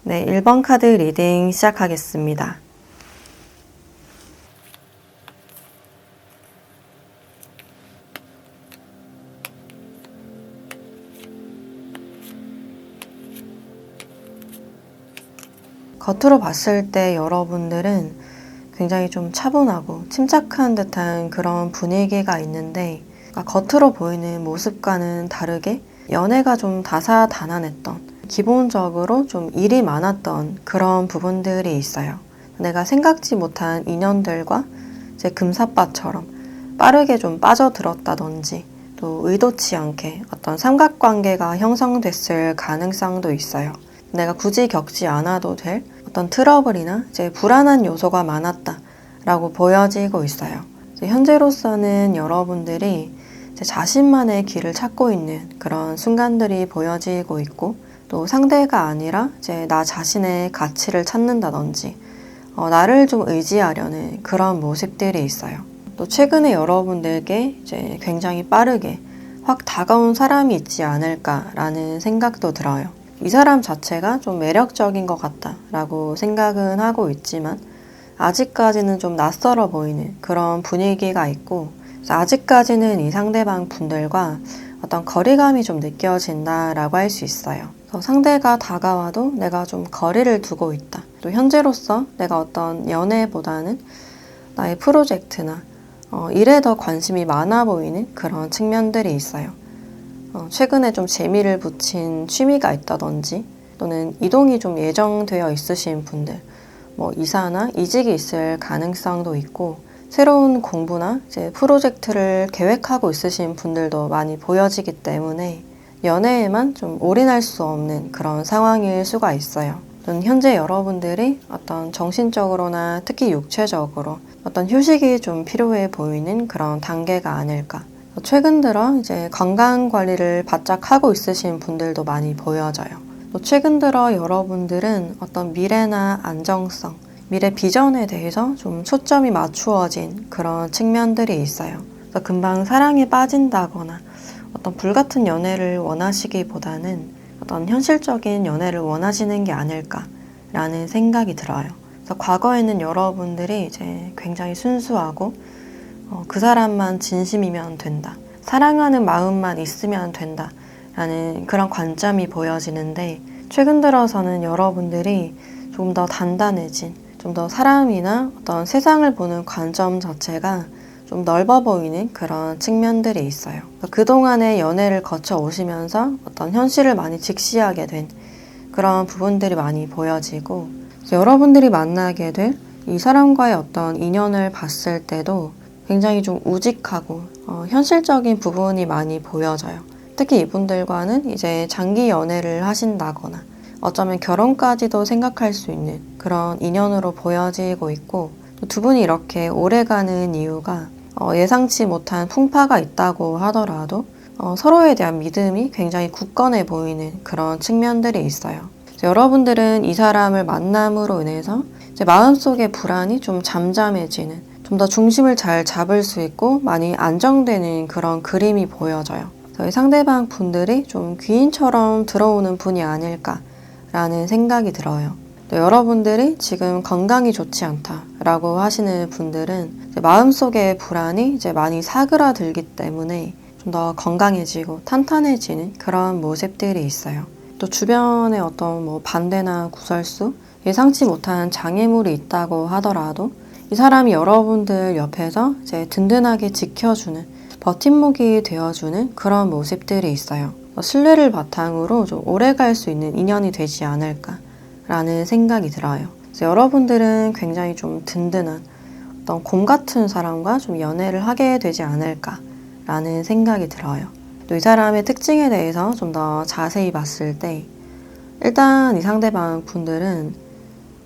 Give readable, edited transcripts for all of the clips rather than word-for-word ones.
네, 1번 카드 리딩 시작하겠습니다. 겉으로 봤을 때 여러분들은 굉장히 좀 차분하고 침착한 듯한 그런 분위기가 있는데, 겉으로 보이는 모습과는 다르게 연애가 좀 다사다난했던, 기본적으로 좀 일이 많았던 그런 부분들이 있어요. 내가 생각지 못한 인연들과 이제 금사빠처럼 빠르게 좀 빠져들었다든지, 또 의도치 않게 어떤 삼각관계가 형성됐을 가능성도 있어요. 내가 굳이 겪지 않아도 될 어떤 트러블이나 이제 불안한 요소가 많았다라고 보여지고 있어요. 현재로서는 여러분들이 이제 자신만의 길을 찾고 있는 그런 순간들이 보여지고 있고, 또 상대가 아니라 이제 나 자신의 가치를 찾는다든지, 나를 좀 의지하려는 그런 모습들이 있어요. 또 최근에 여러분들께 이제 굉장히 빠르게 확 다가온 사람이 있지 않을까라는 생각도 들어요. 이 사람 자체가 좀 매력적인 것 같다라고 생각은 하고 있지만, 아직까지는 좀 낯설어 보이는 그런 분위기가 있고, 아직까지는 이 상대방 분들과 어떤 거리감이 좀 느껴진다라고 할 수 있어요. 상대가 다가와도 내가 좀 거리를 두고 있다. 또 현재로서 내가 어떤 연애보다는 나의 프로젝트나 일에 더 관심이 많아 보이는 그런 측면들이 있어요. 최근에 좀 재미를 붙인 취미가 있다든지, 또는 이동이 좀 예정되어 있으신 분들, 이사나 이직이 있을 가능성도 있고, 새로운 공부나 이제 프로젝트를 계획하고 있으신 분들도 많이 보여지기 때문에 연애에만 좀 올인할 수 없는 그런 상황일 수가 있어요. 현재 여러분들이 어떤 정신적으로나 특히 육체적으로 어떤 휴식이 좀 필요해 보이는 그런 단계가 아닐까. 최근 들어 이제 건강 관리를 바짝 하고 있으신 분들도 많이 보여져요. 또 최근 들어 여러분들은 어떤 미래나 안정성, 미래 비전에 대해서 좀 초점이 맞추어진 그런 측면들이 있어요. 그래서 금방 사랑에 빠진다거나 어떤 불같은 연애를 원하시기보다는 어떤 현실적인 연애를 원하시는 게 아닐까라는 생각이 들어요. 그래서 과거에는 여러분들이 이제 굉장히 순수하고 그 사람만 진심이면 된다, 사랑하는 마음만 있으면 된다 라는 그런 관점이 보여지는데, 최근 들어서는 여러분들이 좀 더 단단해진, 좀 더 사람이나 어떤 세상을 보는 관점 자체가 좀 넓어 보이는 그런 측면들이 있어요. 그동안의 연애를 거쳐 오시면서 어떤 현실을 많이 직시하게 된 그런 부분들이 많이 보여지고, 여러분들이 만나게 될 이 사람과의 어떤 인연을 봤을 때도 굉장히 좀 우직하고 현실적인 부분이 많이 보여져요. 특히 이분들과는 이제 장기 연애를 하신다거나 어쩌면 결혼까지도 생각할 수 있는 그런 인연으로 보여지고 있고, 두 분이 이렇게 오래가는 이유가 예상치 못한 풍파가 있다고 하더라도 서로에 대한 믿음이 굉장히 굳건해 보이는 그런 측면들이 있어요. 여러분들은 이 사람을 만남으로 인해서 이제 마음속의 불안이 좀 잠잠해지는, 좀 더 중심을 잘 잡을 수 있고 많이 안정되는 그런 그림이 보여져요. 저희 상대방 분들이 좀 귀인처럼 들어오는 분이 아닐까라는 생각이 들어요. 또 여러분들이 지금 건강이 좋지 않다라고 하시는 분들은 이제 마음속에 불안이 이제 많이 사그라들기 때문에 좀 더 건강해지고 탄탄해지는 그런 모습들이 있어요. 또 주변에 어떤 뭐 반대나 구설수, 예상치 못한 장애물이 있다고 하더라도 이 사람이 여러분들 옆에서 이제 든든하게 지켜주는 버팀목이 되어주는 그런 모습들이 있어요. 신뢰를 바탕으로 좀 오래 갈 수 있는 인연이 되지 않을까라는 생각이 들어요. 그래서 여러분들은 굉장히 좀 든든한 어떤 곰 같은 사람과 좀 연애를 하게 되지 않을까라는 생각이 들어요. 또 이 사람의 특징에 대해서 좀 더 자세히 봤을 때 일단 이 상대방 분들은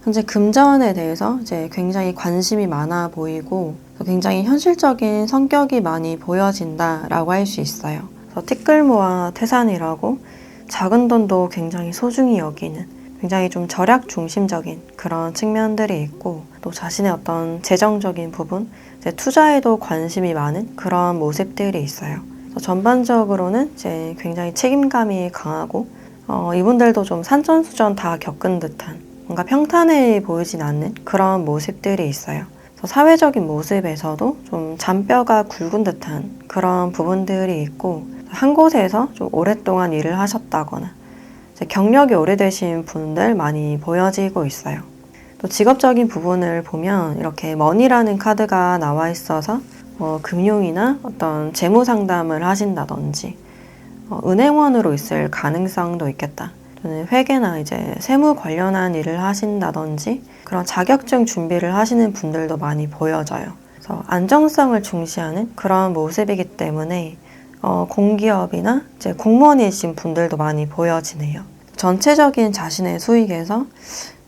현재 금전에 대해서 이제 굉장히 관심이 많아 보이고 굉장히 현실적인 성격이 많이 보여진다라고 할 수 있어요. 그래서 티끌모아 태산이라고 작은 돈도 굉장히 소중히 여기는 굉장히 좀 절약 중심적인 그런 측면들이 있고 또 자신의 어떤 재정적인 부분, 이제 투자에도 관심이 많은 그런 모습들이 있어요. 그래서 전반적으로는 이제 굉장히 책임감이 강하고 이분들도 좀 산전수전 다 겪은 듯한 뭔가 평탄해 보이진 않는 그런 모습들이 있어요. 그래서 사회적인 모습에서도 좀 잔뼈가 굵은 듯한 그런 부분들이 있고 한 곳에서 좀 오랫동안 일을 하셨다거나 경력이 오래되신 분들 많이 보여지고 있어요. 또 직업적인 부분을 보면 이렇게 머니라는 카드가 나와 있어서 금융이나 어떤 재무 상담을 하신다든지 은행원으로 있을 가능성도 있겠다. 또는 회계나 이제 세무 관련한 일을 하신다든지 그런 자격증 준비를 하시는 분들도 많이 보여져요. 그래서 안정성을 중시하는 그런 모습이기 때문에 공기업이나 이제 공무원이신 분들도 많이 보여지네요. 전체적인 자신의 수익에서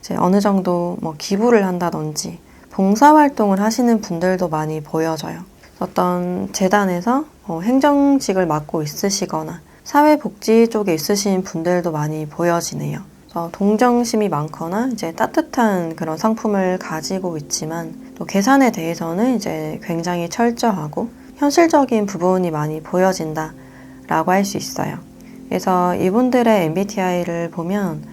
이제 어느 정도 뭐 기부를 한다든지 봉사활동을 하시는 분들도 많이 보여져요. 어떤 재단에서 행정직을 맡고 있으시거나 사회복지 쪽에 있으신 분들도 많이 보여지네요. 동정심이 많거나 이제 따뜻한 그런 성품을 가지고 있지만 또 계산에 대해서는 이제 굉장히 철저하고 현실적인 부분이 많이 보여진다라고 할 수 있어요. 그래서 이분들의 MBTI를 보면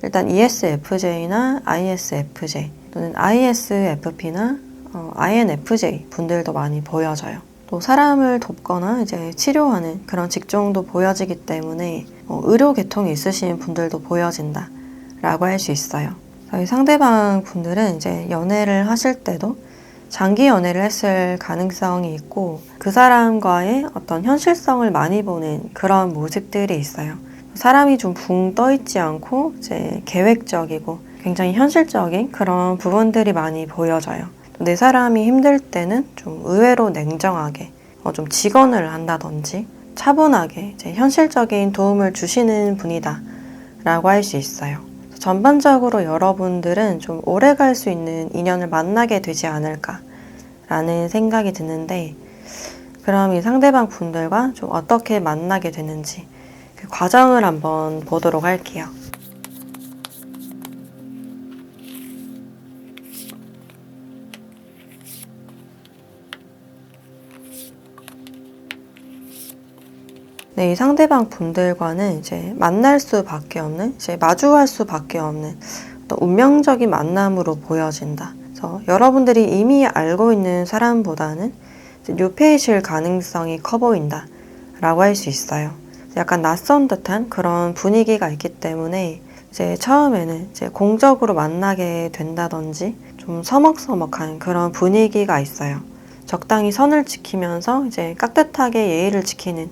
일단 ESFJ나 ISFJ 또는 ISFP나 INFJ 분들도 많이 보여져요. 또 사람을 돕거나 이제 치료하는 그런 직종도 보여지기 때문에 의료 계통이 있으신 분들도 보여진다 라고 할 수 있어요. 저희 상대방 분들은 이제 연애를 하실 때도 장기 연애를 했을 가능성이 있고 그 사람과의 어떤 현실성을 많이 보는 그런 모습들이 있어요. 사람이 좀 붕 떠 있지 않고 이제 계획적이고 굉장히 현실적인 그런 부분들이 많이 보여져요. 내 사람이 힘들 때는 좀 의외로 냉정하게 좀 직언을 한다든지 차분하게 이제 현실적인 도움을 주시는 분이다 라고 할 수 있어요. 전반적으로 여러분들은 좀 오래 갈 수 있는 인연을 만나게 되지 않을까 라는 생각이 드는데 그럼 이 상대방 분들과 좀 어떻게 만나게 되는지 그 과정을 한번 보도록 할게요. 네, 이 상대방 분들과는 이제 만날 수밖에 없는, 이제 마주할 수밖에 없는 또 운명적인 만남으로 보여진다. 그래서 여러분들이 이미 알고 있는 사람보다는 뉴페이실 가능성이 커 보인다 라고 할 수 있어요. 약간 낯선 듯한 그런 분위기가 있기 때문에 이제 처음에는 이제 공적으로 만나게 된다든지 좀 서먹서먹한 그런 분위기가 있어요. 적당히 선을 지키면서 이제 깍듯하게 예의를 지키는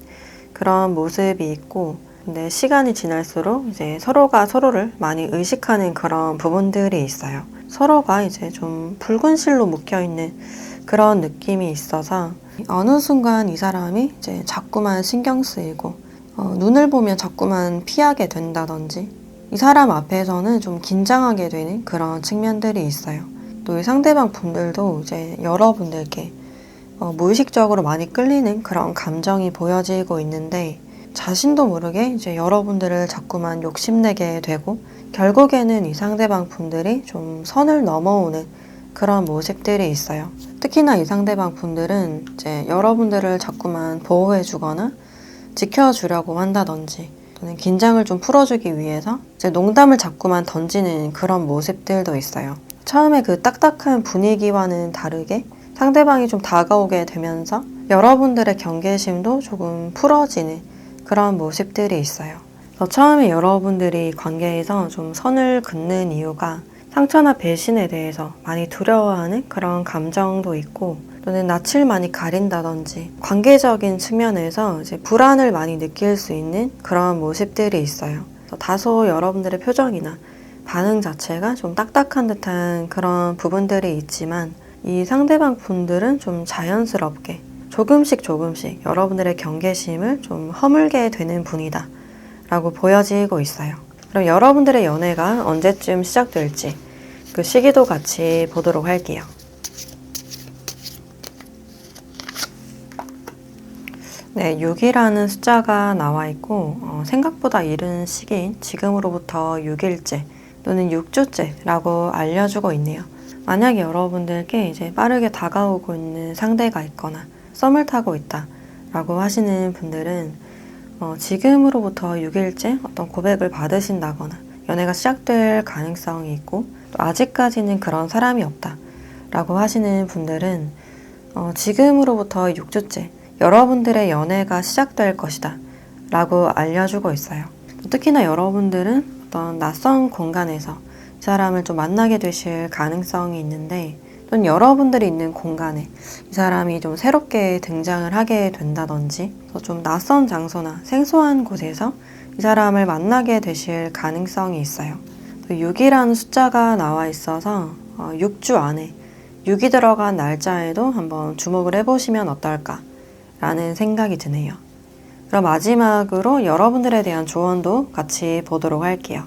그런 모습이 있고 근데 시간이 지날수록 이제 서로가 서로를 많이 의식하는 그런 부분들이 있어요. 서로가 이제 좀 붉은 실로 묶여있는 그런 느낌이 있어서 어느 순간 이 사람이 이제 자꾸만 신경 쓰이고 눈을 보면 자꾸만 피하게 된다든지 이 사람 앞에서는 좀 긴장하게 되는 그런 측면들이 있어요. 또 이 상대방 분들도 이제 여러분들께 무의식적으로 많이 끌리는 그런 감정이 보여지고 있는데 자신도 모르게 이제 여러분들을 자꾸만 욕심내게 되고 결국에는 이 상대방 분들이 좀 선을 넘어오는 그런 모습들이 있어요. 특히나 이 상대방 분들은 이제 여러분들을 자꾸만 보호해주거나 지켜주려고 한다든지 또는 긴장을 좀 풀어주기 위해서 이제 농담을 자꾸만 던지는 그런 모습들도 있어요. 처음에 그 딱딱한 분위기와는 다르게 상대방이 좀 다가오게 되면서 여러분들의 경계심도 조금 풀어지는 그런 모습들이 있어요. 그래서 처음에 여러분들이 관계에서 좀 선을 긋는 이유가 상처나 배신에 대해서 많이 두려워하는 그런 감정도 있고, 또는 낯을 많이 가린다든지 관계적인 측면에서 이제 불안을 많이 느낄 수 있는 그런 모습들이 있어요. 그래서 다소 여러분들의 표정이나 반응 자체가 좀 딱딱한 듯한 그런 부분들이 있지만, 이 상대방 분들은 좀 자연스럽게 조금씩 여러분들의 경계심을 좀 허물게 되는 분이다 라고 보여지고 있어요. 그럼 여러분들의 연애가 언제쯤 시작될지 그 시기도 같이 보도록 할게요. 네, 6이라는 숫자가 나와 있고 생각보다 이른 시기인 지금으로부터 6일째 또는 6주째라고 알려주고 있네요. 만약에 여러분들께 이제 빠르게 다가오고 있는 상대가 있거나 썸을 타고 있다 라고 하시는 분들은 지금으로부터 6일째 어떤 고백을 받으신다거나 연애가 시작될 가능성이 있고, 또 아직까지는 그런 사람이 없다 라고 하시는 분들은 지금으로부터 6주째 여러분들의 연애가 시작될 것이다 라고 알려주고 있어요. 특히나 여러분들은 어떤 낯선 공간에서 이 사람을 좀 만나게 되실 가능성이 있는데, 또는 여러분들이 있는 공간에 이 사람이 좀 새롭게 등장을 하게 된다든지, 좀 낯선 장소나 생소한 곳에서 이 사람을 만나게 되실 가능성이 있어요. 6이라는 숫자가 나와 있어서 6주 안에 6이 들어간 날짜에도 한번 주목을 해보시면 어떨까 라는 생각이 드네요. 그럼 마지막으로 여러분들에 대한 조언도 같이 보도록 할게요.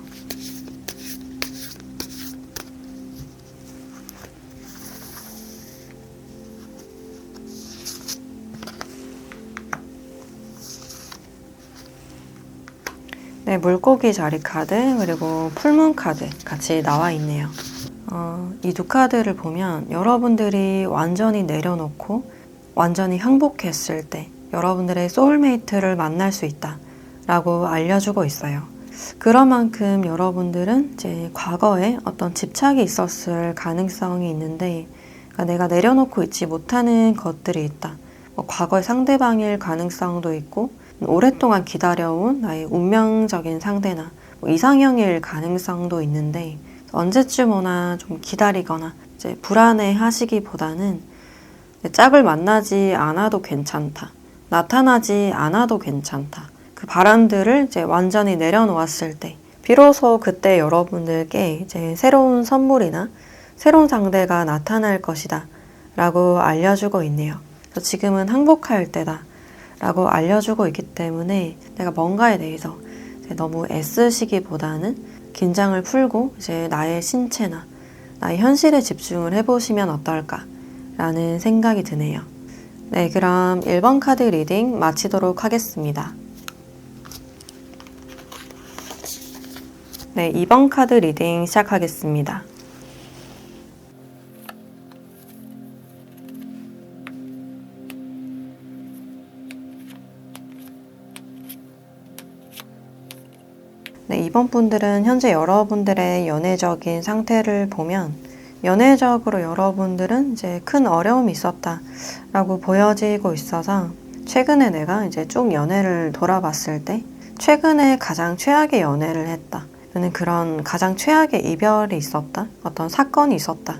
네, 물고기 자리 카드 그리고 풀문 카드 같이 나와 있네요. 이 두 카드를 보면 여러분들이 완전히 내려놓고 완전히 항복했을 때 여러분들의 소울메이트를 만날 수 있다 라고 알려주고 있어요. 그런 만큼 여러분들은 이제 과거에 어떤 집착이 있었을 가능성이 있는데, 그러니까 내가 내려놓고 있지 못하는 것들이 있다. 과거의 상대방일 가능성도 있고, 오랫동안 기다려온 나의 운명적인 상대나 이상형일 가능성도 있는데, 언제쯤 오나 좀 기다리거나 이제 불안해 하시기보다는 짝을 만나지 않아도 괜찮다, 나타나지 않아도 괜찮다, 그 바람들을 이제 완전히 내려놓았을 때 비로소 그때 여러분들께 이제 새로운 선물이나 새로운 상대가 나타날 것이다 라고 알려주고 있네요. 그래서 지금은 항복할 때다 라고 알려주고 있기 때문에 내가 뭔가에 대해서 이제 너무 애쓰시기보다는 긴장을 풀고 이제 나의 신체나 나의 현실에 집중을 해보시면 어떨까 라는 생각이 드네요. 네, 그럼 1번 카드 리딩 마치도록 하겠습니다. 네, 2번 카드 리딩 시작하겠습니다. 네, 이번 분들은 현재 여러분들의 연애적인 상태를 보면 연애적으로 여러분들은 이제 큰 어려움이 있었다 라고 보여지고 있어서, 최근에 내가 이제 쭉 연애를 돌아봤을 때 최근에 가장 최악의 연애를 했다, 또는 그런 가장 최악의 이별이 있었다, 어떤 사건이 있었다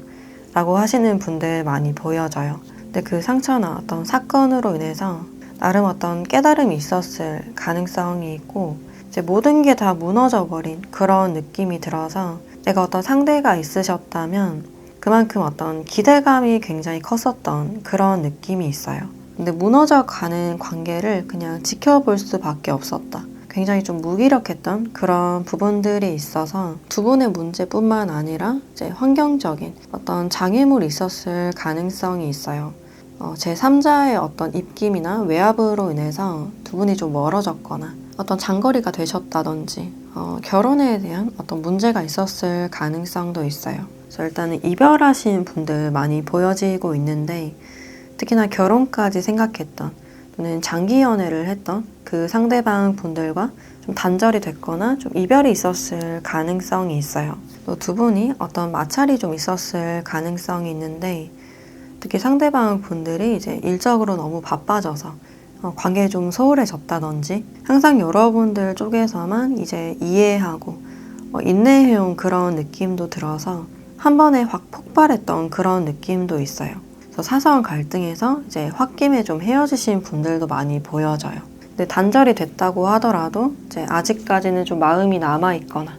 라고 하시는 분들 많이 보여져요. 근데 그 상처나 어떤 사건으로 인해서 나름 어떤 깨달음이 있었을 가능성이 있고, 이제 모든 게 다 무너져버린 그런 느낌이 들어서, 내가 어떤 상대가 있으셨다면 그만큼 어떤 기대감이 굉장히 컸었던 그런 느낌이 있어요. 근데 무너져가는 관계를 그냥 지켜볼 수밖에 없었다. 굉장히 좀 무기력했던 그런 부분들이 있어서 두 분의 문제뿐만 아니라 이제 환경적인 어떤 장애물이 있었을 가능성이 있어요. 제3자의 어떤 입김이나 외압으로 인해서 두 분이 좀 멀어졌거나 어떤 장거리가 되셨다든지 결혼에 대한 어떤 문제가 있었을 가능성도 있어요. 그래서 일단은 이별하신 분들 많이 보여지고 있는데, 특히나 결혼까지 생각했던, 또는 장기 연애를 했던 그 상대방 분들과 좀 단절이 됐거나 좀 이별이 있었을 가능성이 있어요. 또 두 분이 어떤 마찰이 좀 있었을 가능성이 있는데, 특히 상대방 분들이 이제 일적으로 너무 바빠져서 관계에 좀 소홀해졌다든지, 항상 여러분들 쪽에서만 이제 이해하고 인내해온 그런 느낌도 들어서 한 번에 확 폭발했던 그런 느낌도 있어요. 그래서 사소한 갈등에서 이제 홧김에 좀 헤어지신 분들도 많이 보여져요. 근데 단절이 됐다고 하더라도 이제 아직까지는 좀 마음이 남아있거나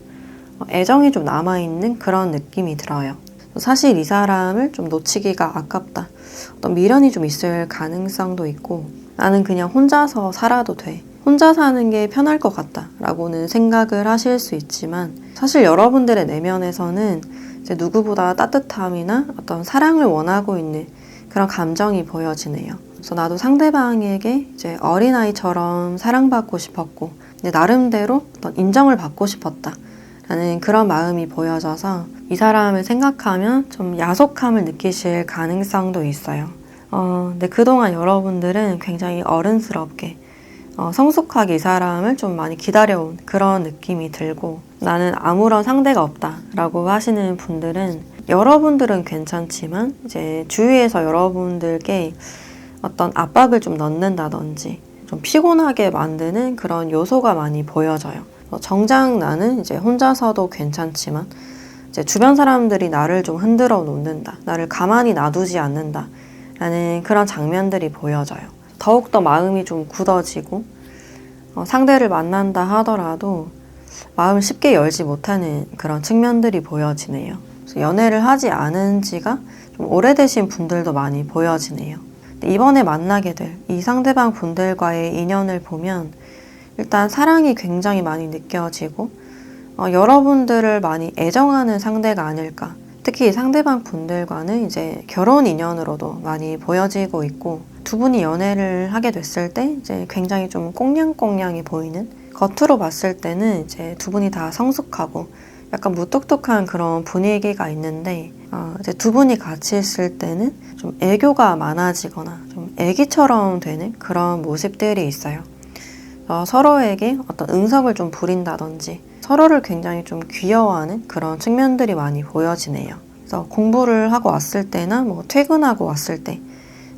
애정이 좀 남아있는 그런 느낌이 들어요. 사실 이 사람을 좀 놓치기가 아깝다. 어떤 미련이 좀 있을 가능성도 있고, 나는 그냥 혼자서 살아도 돼. 혼자 사는 게 편할 것 같다. 라고는 생각을 하실 수 있지만, 사실 여러분들의 내면에서는 이제 누구보다 따뜻함이나 어떤 사랑을 원하고 있는 그런 감정이 보여지네요. 그래서 나도 상대방에게 이제 어린아이처럼 사랑받고 싶었고, 근데 나름대로 어떤 인정을 받고 싶었다. 라는 그런 마음이 보여져서 이 사람을 생각하면 좀 야속함을 느끼실 가능성도 있어요. 근데 그동안 여러분들은 굉장히 어른스럽게 성숙하게 이 사람을 좀 많이 기다려온 그런 느낌이 들고, 나는 아무런 상대가 없다라고 하시는 분들은 여러분들은 괜찮지만 이제 주위에서 여러분들께 어떤 압박을 좀 넣는다든지 좀 피곤하게 만드는 그런 요소가 많이 보여져요. 정작 나는 이제 혼자서도 괜찮지만 이제 주변 사람들이 나를 좀 흔들어 놓는다, 나를 가만히 놔두지 않는다 라는 그런 장면들이 보여져요. 더욱더 마음이 좀 굳어지고 상대를 만난다 하더라도 마음을 쉽게 열지 못하는 그런 측면들이 보여지네요. 그래서 연애를 하지 않은 지가 좀 오래되신 분들도 많이 보여지네요. 근데 이번에 만나게 될 이 상대방 분들과의 인연을 보면 일단 사랑이 굉장히 많이 느껴지고 여러분들을 많이 애정하는 상대가 아닐까. 특히 상대방 분들과는 이제 결혼 인연으로도 많이 보여지고 있고, 두 분이 연애를 하게 됐을 때 이제 굉장히 좀 꽁냥꽁냥해 보이는, 겉으로 봤을 때는 이제 두 분이 다 성숙하고 약간 무뚝뚝한 그런 분위기가 있는데, 이제 두 분이 같이 있을 때는 좀 애교가 많아지거나 좀 애기처럼 되는 그런 모습들이 있어요. 서로에게 어떤 응석을 좀 부린다든지 서로를 굉장히 좀 귀여워하는 그런 측면들이 많이 보여지네요. 그래서 공부를 하고 왔을 때나 뭐 퇴근하고 왔을 때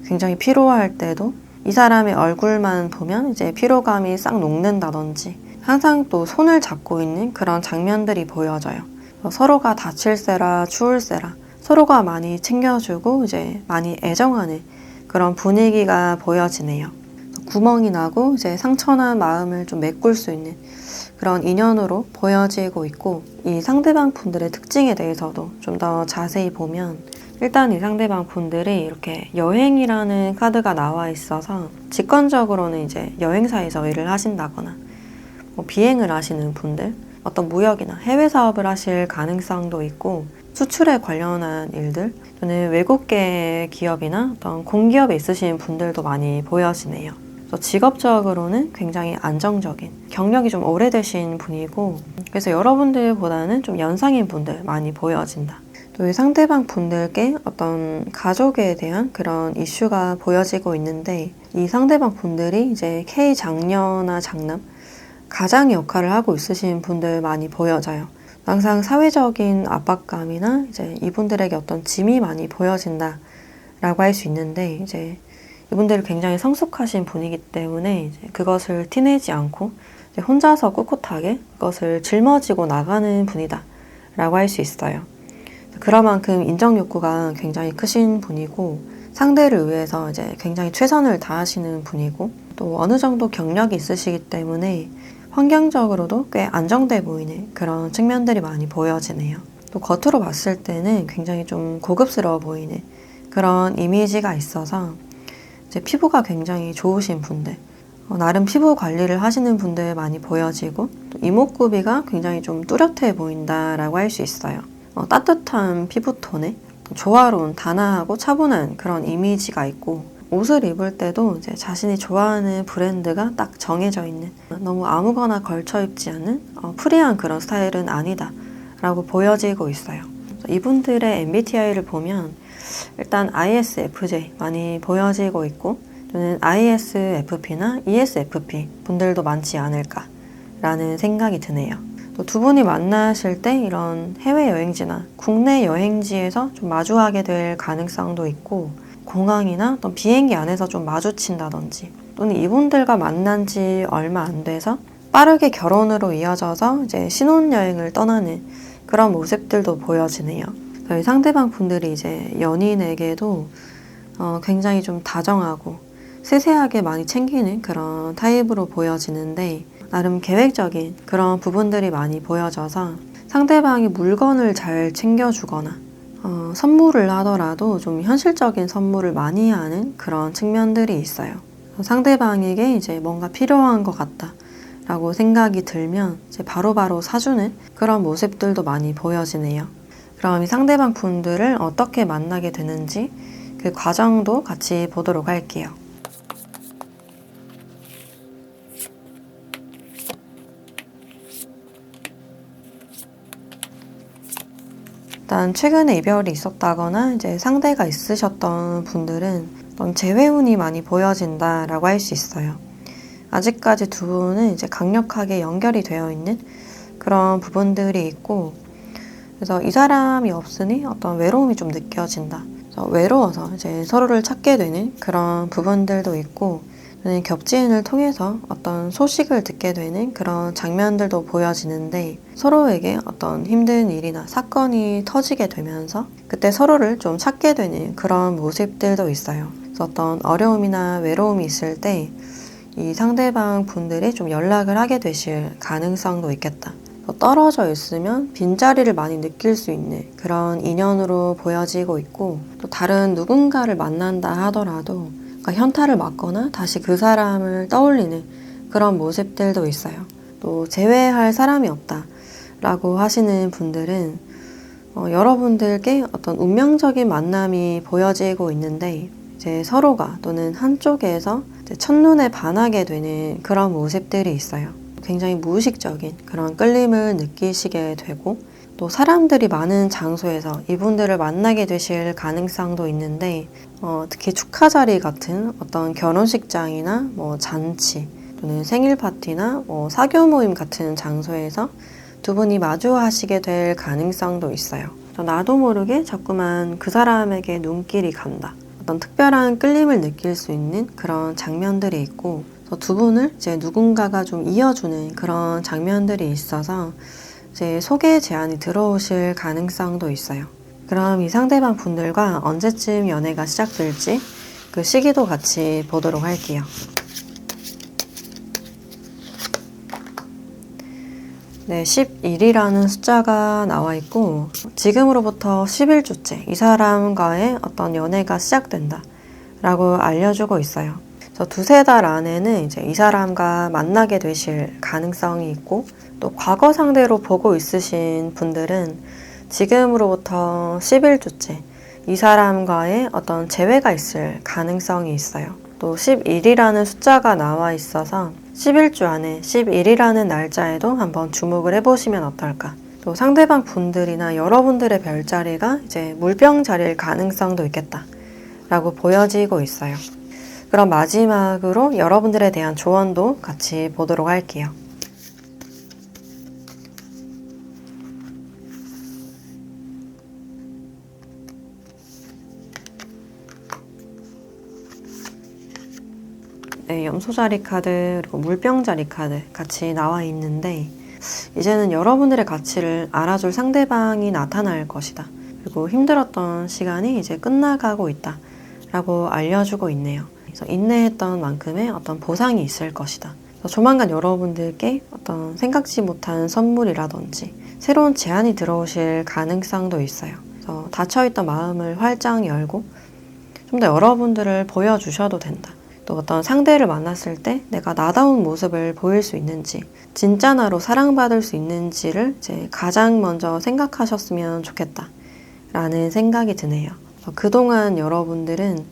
굉장히 피로할 때도 이 사람의 얼굴만 보면 이제 피로감이 싹 녹는다든지, 항상 또 손을 잡고 있는 그런 장면들이 보여져요. 서로가 다칠세라 추울세라 서로가 많이 챙겨주고 이제 많이 애정하는 그런 분위기가 보여지네요. 구멍이 나고 이제 상처난 마음을 좀 메꿀 수 있는 그런 인연으로 보여지고 있고, 이 상대방 분들의 특징에 대해서도 좀 더 자세히 보면, 일단 이 상대방 분들이 이렇게 여행이라는 카드가 나와 있어서 직관적으로는 이제 여행사에서 일을 하신다거나 뭐 비행을 하시는 분들, 어떤 무역이나 해외 사업을 하실 가능성도 있고, 수출에 관련한 일들 또는 외국계 기업이나 어떤 공기업에 있으신 분들도 많이 보여지네요. 직업적으로는 굉장히 안정적인, 경력이 좀 오래되신 분이고, 그래서 여러분들보다는 좀 연상인 분들 많이 보여진다. 또 이 상대방 분들께 어떤 가족에 대한 그런 이슈가 보여지고 있는데, 이 상대방 분들이 이제 K 장녀나 장남, 가장 역할을 하고 있으신 분들 많이 보여져요. 항상 사회적인 압박감이나 이제 이분들에게 어떤 짐이 많이 보여진다라고 할 수 있는데, 이제 이분들이 굉장히 성숙하신 분이기 때문에 이제 그것을 티내지 않고 이제 혼자서 꿋꿋하게 그것을 짊어지고 나가는 분이다 라고 할 수 있어요. 그런 만큼 인정 욕구가 굉장히 크신 분이고, 상대를 위해서 이제 굉장히 최선을 다하시는 분이고, 또 어느 정도 경력이 있으시기 때문에 환경적으로도 꽤 안정돼 보이는 그런 측면들이 많이 보여지네요. 또 겉으로 봤을 때는 굉장히 좀 고급스러워 보이는 그런 이미지가 있어서 이제 피부가 굉장히 좋으신 분들, 나름 피부 관리를 하시는 분들 많이 보여지고, 또 이목구비가 굉장히 좀 뚜렷해 보인다라고 할 수 있어요. 따뜻한 피부톤에 조화로운 단아하고 차분한 그런 이미지가 있고, 옷을 입을 때도 이제 자신이 좋아하는 브랜드가 딱 정해져 있는, 너무 아무거나 걸쳐 입지 않는 프리한 그런 스타일은 아니다 라고 보여지고 있어요. 이분들의 MBTI를 보면 일단 ISFJ 많이 보여지고 있고, 또는 ISFP나 ESFP 분들도 많지 않을까라는 생각이 드네요. 또 두 분이 만나실 때 이런 해외여행지나 국내 여행지에서 좀 마주하게 될 가능성도 있고, 공항이나 어떤 비행기 안에서 좀 마주친다든지, 또는 이분들과 만난 지 얼마 안 돼서 빠르게 결혼으로 이어져서 이제 신혼여행을 떠나는 그런 모습들도 보여지네요. 저희 상대방 분들이 이제 연인에게도 굉장히 좀 다정하고 세세하게 많이 챙기는 그런 타입으로 보여지는데, 나름 계획적인 그런 부분들이 많이 보여져서 상대방이 물건을 잘 챙겨주거나 선물을 하더라도 좀 현실적인 선물을 많이 하는 그런 측면들이 있어요. 상대방에게 이제 뭔가 필요한 것 같다 라고 생각이 들면 이제 바로바로 사주는 그런 모습들도 많이 보여지네요. 그럼 이 상대방 분들을 어떻게 만나게 되는지 그 과정도 같이 보도록 할게요. 일단 최근에 이별이 있었다거나 이제 상대가 있으셨던 분들은 어떤 재회운이 많이 보여진다라고 할 수 있어요. 아직까지 두 분은 이제 강력하게 연결이 되어 있는 그런 부분들이 있고, 그래서 이 사람이 없으니 어떤 외로움이 좀 느껴진다. 그래서 외로워서 이제 서로를 찾게 되는 그런 부분들도 있고, 겹지인을 통해서 어떤 소식을 듣게 되는 그런 장면들도 보여지는데, 서로에게 어떤 힘든 일이나 사건이 터지게 되면서 그때 서로를 좀 찾게 되는 그런 모습들도 있어요. 그래서 어떤 어려움이나 외로움이 있을 때 이 상대방 분들이 좀 연락을 하게 되실 가능성도 있겠다. 떨어져 있으면 빈자리를 많이 느낄 수 있는 그런 인연으로 보여지고 있고, 또 다른 누군가를 만난다 하더라도 그러니까 현타를 맞거나 다시 그 사람을 떠올리는 그런 모습들도 있어요. 또 재회할 사람이 없다 라고 하시는 분들은 여러분들께 어떤 운명적인 만남이 보여지고 있는데, 이제 서로가 또는 한쪽에서 이제 첫눈에 반하게 되는 그런 모습들이 있어요. 굉장히 무의식적인 그런 끌림을 느끼시게 되고, 또 사람들이 많은 장소에서 이분들을 만나게 되실 가능성도 있는데, 특히 축하 자리 같은 어떤 결혼식장이나 뭐 잔치 또는 생일 파티나 뭐 사교 모임 같은 장소에서 두 분이 마주하시게 될 가능성도 있어요. 나도 모르게 자꾸만 그 사람에게 눈길이 간다. 어떤 특별한 끌림을 느낄 수 있는 그런 장면들이 있고, 두 분을 이제 누군가가 좀 이어주는 그런 장면들이 있어서 이제 소개 제안이 들어오실 가능성도 있어요. 그럼 이 상대방 분들과 언제쯤 연애가 시작될지 그 시기도 같이 보도록 할게요. 네, 11이라는 숫자가 나와 있고, 지금으로부터 11주째 이 사람과의 어떤 연애가 시작된다 라고 알려주고 있어요. 그래서 두세 달 안에는 이제 이 사람과 만나게 되실 가능성이 있고, 또 과거 상대로 보고 있으신 분들은 지금으로부터 11주째 이 사람과의 어떤 재회가 있을 가능성이 있어요. 또 11이라는 숫자가 나와 있어서 11주 안에 11이라는 날짜에도 한번 주목을 해보시면 어떨까. 또 상대방 분들이나 여러분들의 별자리가 이제 물병 자리일 가능성도 있겠다 라고 보여지고 있어요. 그럼 마지막으로 여러분들에 대한 조언도 같이 보도록 할게요. 네, 염소자리 카드 그리고 물병자리 카드 같이 나와 있는데, 이제는 여러분들의 가치를 알아줄 상대방이 나타날 것이다. 그리고 힘들었던 시간이 이제 끝나가고 있다 라고 알려주고 있네요. 그래서 인내했던 만큼의 어떤 보상이 있을 것이다. 조만간 여러분들께 어떤 생각지 못한 선물이라든지 새로운 제안이 들어오실 가능성도 있어요. 그래서 닫혀있던 마음을 활짝 열고 좀 더 여러분들을 보여주셔도 된다. 또 어떤 상대를 만났을 때 내가 나다운 모습을 보일 수 있는지, 진짜 나로 사랑받을 수 있는지를 이제 가장 먼저 생각하셨으면 좋겠다 라는 생각이 드네요. 그동안 여러분들은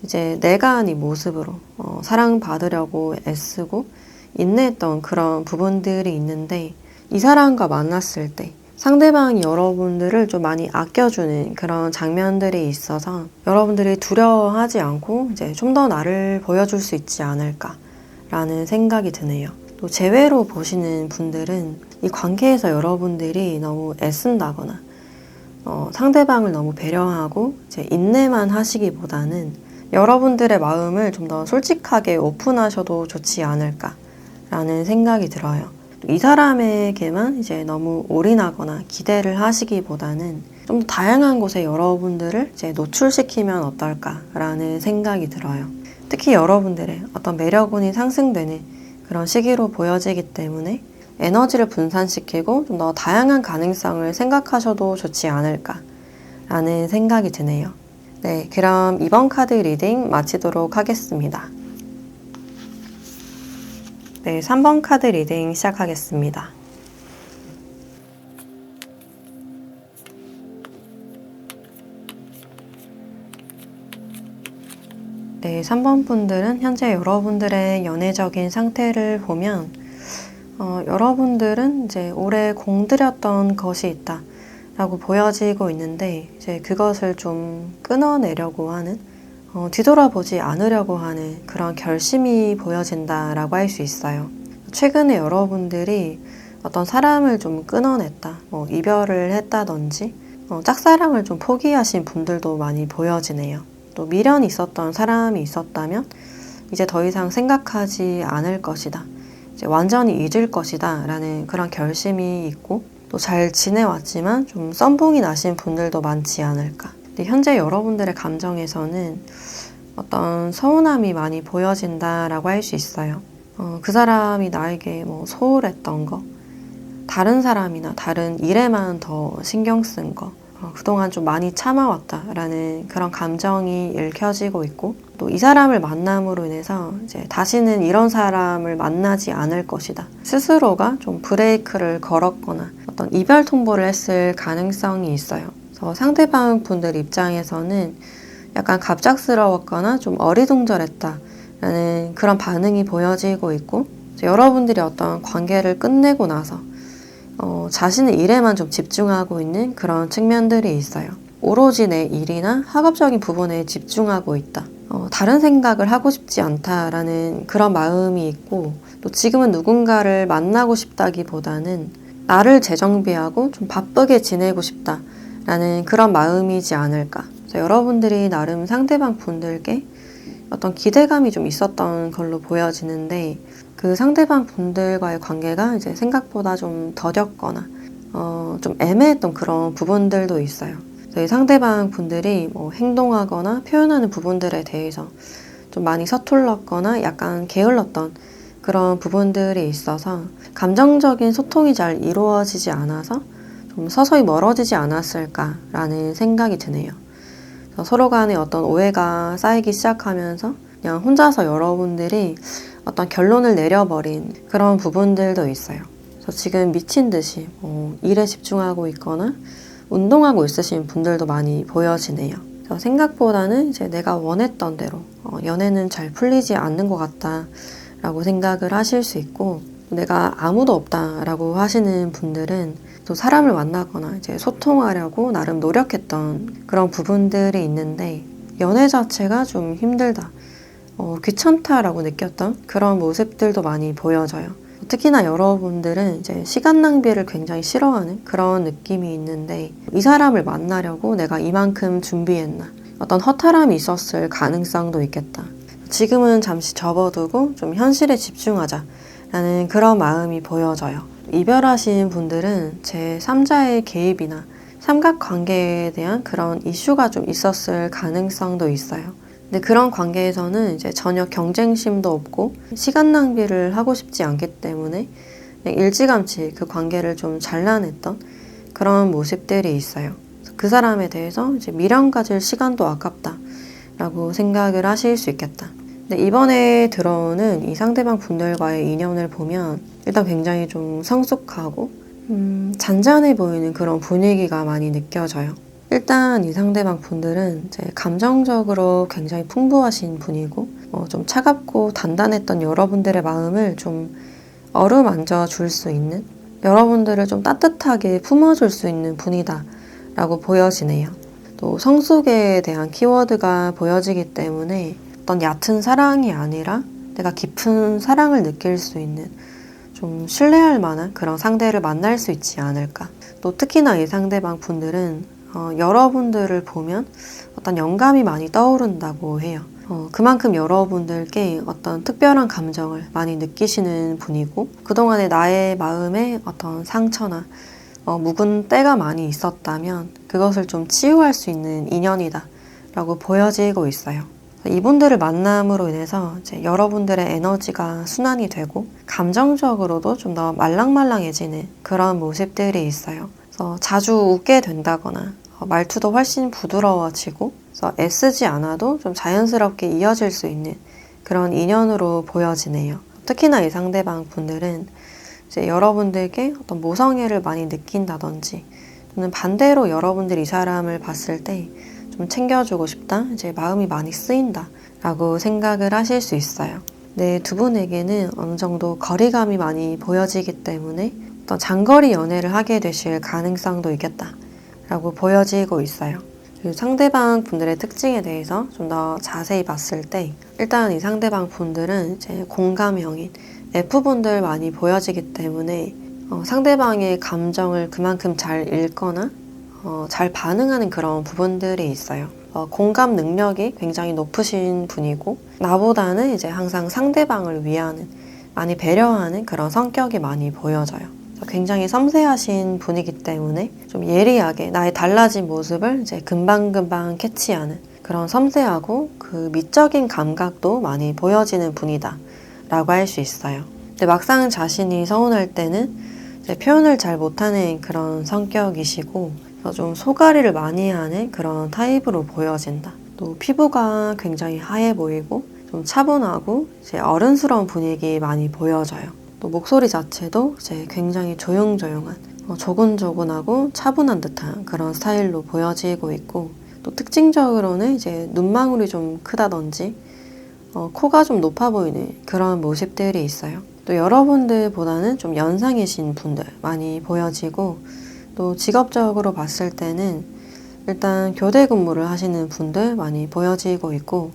이제 내가 아닌 모습으로 사랑받으려고 애쓰고 인내했던 그런 부분들이 있는데, 이 사람과 만났을 때 상대방이 여러분들을 좀 많이 아껴주는 그런 장면들이 있어서 여러분들이 두려워하지 않고 이제 좀 더 나를 보여줄 수 있지 않을까라는 생각이 드네요. 또 제외로 보시는 분들은 이 관계에서 여러분들이 너무 애쓴다거나 상대방을 너무 배려하고 이제 인내만 하시기보다는 여러분들의 마음을 좀 더 솔직하게 오픈하셔도 좋지 않을까라는 생각이 들어요. 이 사람에게만 이제 너무 올인하거나 기대를 하시기보다는 좀 더 다양한 곳에 여러분들을 이제 노출시키면 어떨까라는 생각이 들어요. 특히 여러분들의 어떤 매력운이 상승되는 그런 시기로 보여지기 때문에 에너지를 분산시키고 좀 더 다양한 가능성을 생각하셔도 좋지 않을까라는 생각이 드네요. 네, 그럼 이번 카드 리딩 마치도록 하겠습니다. 네, 3번 카드 리딩 시작하겠습니다. 네, 3번 분들은 현재 여러분들의 연애적인 상태를 보면 여러분들은 이제 오래 공들였던 것이 있다 라고 보여지고 있는데 이제 그것을 좀 끊어내려고 하는 뒤돌아보지 않으려고 하는 그런 결심이 보여진다라고 할 수 있어요. 최근에 여러분들이 어떤 사람을 좀 끊어냈다, 이별을 했다든지 짝사랑을 좀 포기하신 분들도 많이 보여지네요. 또 미련이 있었던 사람이 있었다면 이제 더 이상 생각하지 않을 것이다, 이제 완전히 잊을 것이다 라는 그런 결심이 있고 또 잘 지내왔지만 좀 썸붕이 나신 분들도 많지 않을까. 근데 현재 여러분들의 감정에서는 어떤 서운함이 많이 보여진다라고 할 수 있어요. 그 사람이 나에게 소홀했던 거, 다른 사람이나 다른 일에만 더 신경 쓴 거, 그동안 좀 많이 참아왔다라는 그런 감정이 읽혀지고 있고 또 이 사람을 만남으로 인해서 이제 다시는 이런 사람을 만나지 않을 것이다. 스스로가 좀 브레이크를 걸었거나 어떤 이별 통보를 했을 가능성이 있어요. 그래서 상대방 분들 입장에서는 약간 갑작스러웠거나 좀 어리둥절했다라는 그런 반응이 보여지고 있고 여러분들이 어떤 관계를 끝내고 나서 자신의 일에만 좀 집중하고 있는 그런 측면들이 있어요. 오로지 내 일이나 학업적인 부분에 집중하고 있다. 다른 생각을 하고 싶지 않다라는 그런 마음이 있고 또 지금은 누군가를 만나고 싶다기보다는 나를 재정비하고 좀 바쁘게 지내고 싶다라는 그런 마음이지 않을까. 그래서 여러분들이 나름 상대방 분들께 어떤 기대감이 좀 있었던 걸로 보여지는데 그 상대방 분들과의 관계가 이제 생각보다 좀 더뎠거나 좀 애매했던 그런 부분들도 있어요. 그래서 상대방 분들이 행동하거나 표현하는 부분들에 대해서 좀 많이 서툴렀거나 약간 게을렀던 그런 부분들이 있어서 감정적인 소통이 잘 이루어지지 않아서 좀 서서히 멀어지지 않았을까라는 생각이 드네요. 그래서 서로 간에 어떤 오해가 쌓이기 시작하면서 그냥 혼자서 여러분들이 어떤 결론을 내려버린 그런 부분들도 있어요. 그래서 지금 미친 듯이 일에 집중하고 있거나 운동하고 있으신 분들도 많이 보여지네요. 그래서 생각보다는 이제 내가 원했던 대로 연애는 잘 풀리지 않는 것 같다라고 생각을 하실 수 있고 내가 아무도 없다라고 하시는 분들은 또 사람을 만나거나 이제 소통하려고 나름 노력했던 그런 부분들이 있는데 연애 자체가 좀 힘들다. 귀찮다라고 느꼈던 그런 모습들도 많이 보여져요. 특히나 여러분들은 이제 시간 낭비를 굉장히 싫어하는 그런 느낌이 있는데 이 사람을 만나려고 내가 이만큼 준비했나? 어떤 허탈함이 있었을 가능성도 있겠다. 지금은 잠시 접어두고 좀 현실에 집중하자라는 그런 마음이 보여져요. 이별하신 분들은 제 3자의 개입이나 삼각관계에 대한 그런 이슈가 좀 있었을 가능성도 있어요. 근데 그런 관계에서는 이제 전혀 경쟁심도 없고 시간 낭비를 하고 싶지 않기 때문에 그냥 일찌감치 그 관계를 좀 잘라냈던 그런 모습들이 있어요. 그 사람에 대해서 이제 미련 가질 시간도 아깝다라고 생각을 하실 수 있겠다. 근데 이번에 들어오는 이 상대방 분들과의 인연을 보면 일단 굉장히 좀 성숙하고 잔잔해 보이는 그런 분위기가 많이 느껴져요. 일단 이 상대방 분들은 이제 감정적으로 굉장히 풍부하신 분이고 좀 차갑고 단단했던 여러분들의 마음을 좀 어루만져 줄 수 있는 여러분들을 좀 따뜻하게 품어줄 수 있는 분이다 라고 보여지네요. 또 성숙에 대한 키워드가 보여지기 때문에 어떤 얕은 사랑이 아니라 내가 깊은 사랑을 느낄 수 있는 좀 신뢰할 만한 그런 상대를 만날 수 있지 않을까. 또 특히나 이 상대방 분들은 여러분들을 보면 어떤 영감이 많이 떠오른다고 해요. 그만큼 여러분들께 어떤 특별한 감정을 많이 느끼시는 분이고 그동안에 나의 마음에 어떤 상처나 묵은 때가 많이 있었다면 그것을 좀 치유할 수 있는 인연이다 라고 보여지고 있어요. 이분들을 만남으로 인해서 이제 여러분들의 에너지가 순환이 되고 감정적으로도 좀 더 말랑말랑해지는 그런 모습들이 있어요. 그래서 자주 웃게 된다거나 말투도 훨씬 부드러워지고 그래서 애쓰지 않아도 좀 자연스럽게 이어질 수 있는 그런 인연으로 보여지네요. 특히나 이 상대방 분들은 이제 여러분들께 어떤 모성애를 많이 느낀다든지 또는 반대로 여러분들이 이 사람을 봤을 때 좀 챙겨주고 싶다, 이제 마음이 많이 쓰인다 라고 생각을 하실 수 있어요. 네, 두 분에게는 어느 정도 거리감이 많이 보여지기 때문에 어떤 장거리 연애를 하게 되실 가능성도 있겠다 라고 보여지고 있어요. 상대방 분들의 특징에 대해서 좀 더 자세히 봤을 때 일단 이 상대방 분들은 이제 공감형인 F분들 많이 보여지기 때문에 상대방의 감정을 그만큼 잘 읽거나 잘 반응하는 그런 부분들이 있어요. 공감 능력이 굉장히 높으신 분이고 나보다는 이제 항상 상대방을 위하는 많이 배려하는 그런 성격이 많이 보여져요. 굉장히 섬세하신 분이기 때문에 좀 예리하게 나의 달라진 모습을 이제 금방금방 캐치하는 그런 섬세하고 그 미적인 감각도 많이 보여지는 분이다 라고 할 수 있어요. 근데 막상 자신이 서운할 때는 이제 표현을 잘 못하는 그런 성격이시고 좀 소가리를 많이 하는 그런 타입으로 보여진다. 또 피부가 굉장히 하얘 보이고 좀 차분하고 이제 어른스러운 분위기 많이 보여져요. 또 목소리 자체도 이제 굉장히 조용조용한 조곤조곤하고 차분한 듯한 그런 스타일로 보여지고 있고 또 특징적으로는 이제 눈망울이 좀 크다든지 코가 좀 높아 보이는 그런 모습들이 있어요. 또 여러분들보다는 좀 연상이신 분들 많이 보여지고 또 직업적으로 봤을 때는 일단 교대 근무를 하시는 분들 많이 보여지고 있고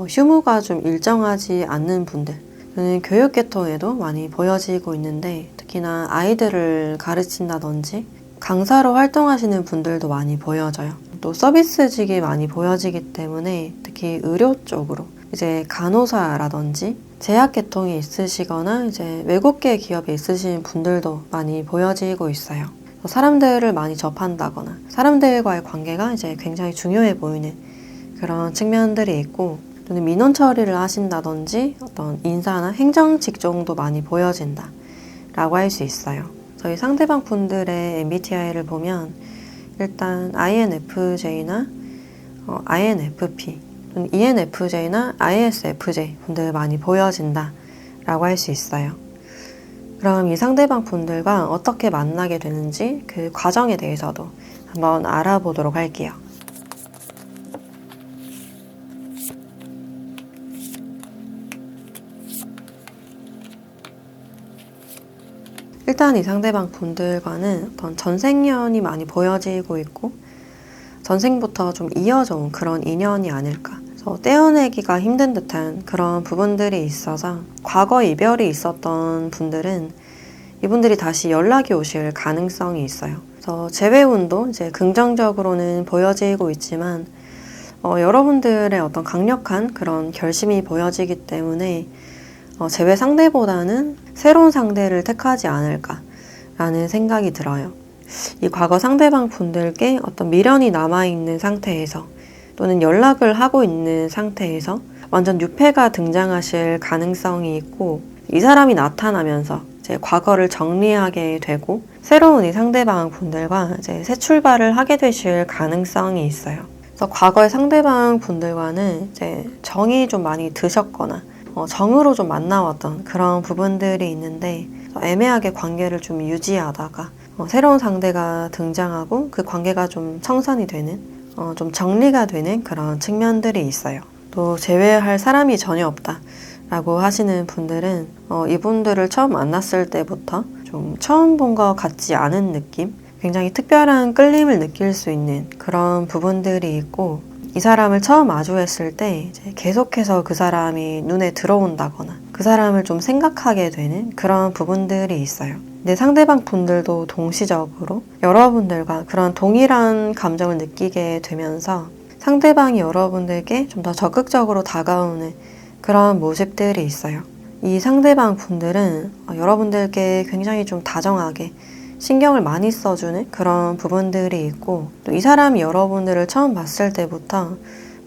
휴무가 좀 일정하지 않는 분들 또는 교육 계통에도 많이 보여지고 있는데 특히나 아이들을 가르친다든지 강사로 활동하시는 분들도 많이 보여져요. 또 서비스직이 많이 보여지기 때문에 특히 의료 쪽으로 이제 간호사라든지 제약 계통이 있으시거나 이제 외국계 기업에 있으신 분들도 많이 보여지고 있어요. 사람들을 많이 접한다거나 사람들과의 관계가 이제 굉장히 중요해 보이는 그런 측면들이 있고 또는 민원 처리를 하신다든지 어떤 인사나 행정 직종도 많이 보여진다 라고 할 수 있어요. 저희 상대방 분들의 MBTI를 보면 일단 INFJ나 INFP 또는 ENFJ나 ISFJ 분들 많이 보여진다 라고 할 수 있어요. 그럼 이 상대방 분들과 어떻게 만나게 되는지 그 과정에 대해서도 한번 알아보도록 할게요. 일단 이 상대방 분들과는 어떤 전생연이 많이 보여지고 있고 전생부터 좀 이어져 온 그런 인연이 아닐까. 그래서 떼어내기가 힘든 듯한 그런 부분들이 있어서 과거 이별이 있었던 분들은 이분들이 다시 연락이 오실 가능성이 있어요. 그래서 재회운도 이제 긍정적으로는 보여지고 있지만 여러분들의 어떤 강력한 그런 결심이 보여지기 때문에 재회 상대보다는 새로운 상대를 택하지 않을까라는 생각이 들어요. 이 과거 상대방 분들께 어떤 미련이 남아있는 상태에서 또는 연락을 하고 있는 상태에서 완전 유패가 등장하실 가능성이 있고 이 사람이 나타나면서 이제 과거를 정리하게 되고 새로운 이 상대방 분들과 이제 새 출발을 하게 되실 가능성이 있어요. 그래서 과거의 상대방 분들과는 이제 정이 좀 많이 드셨거나 정으로 좀 만나왔던 그런 부분들이 있는데 애매하게 관계를 좀 유지하다가 새로운 상대가 등장하고 그 관계가 좀 청산이 되는 좀 정리가 되는 그런 측면들이 있어요. 또 제외할 사람이 전혀 없다 라고 하시는 분들은 이분들을 처음 만났을 때부터 좀 좀 처음 본 것 같지 않은 느낌? 굉장히 특별한 끌림을 느낄 수 있는 그런 부분들이 있고, 이 사람을 처음 마주했을 때 이제 계속해서 그 사람이 눈에 들어온다거나 그 사람을 좀 생각하게 되는 그런 부분들이 있어요. 근데 상대방 분들도 동시적으로 여러분들과 그런 동일한 감정을 느끼게 되면서 상대방이 여러분들께 좀 더 적극적으로 다가오는 그런 모습들이 있어요. 이 상대방 분들은 여러분들께 굉장히 좀 다정하게 신경을 많이 써주는 그런 부분들이 있고, 또 이 사람이 여러분들을 처음 봤을 때부터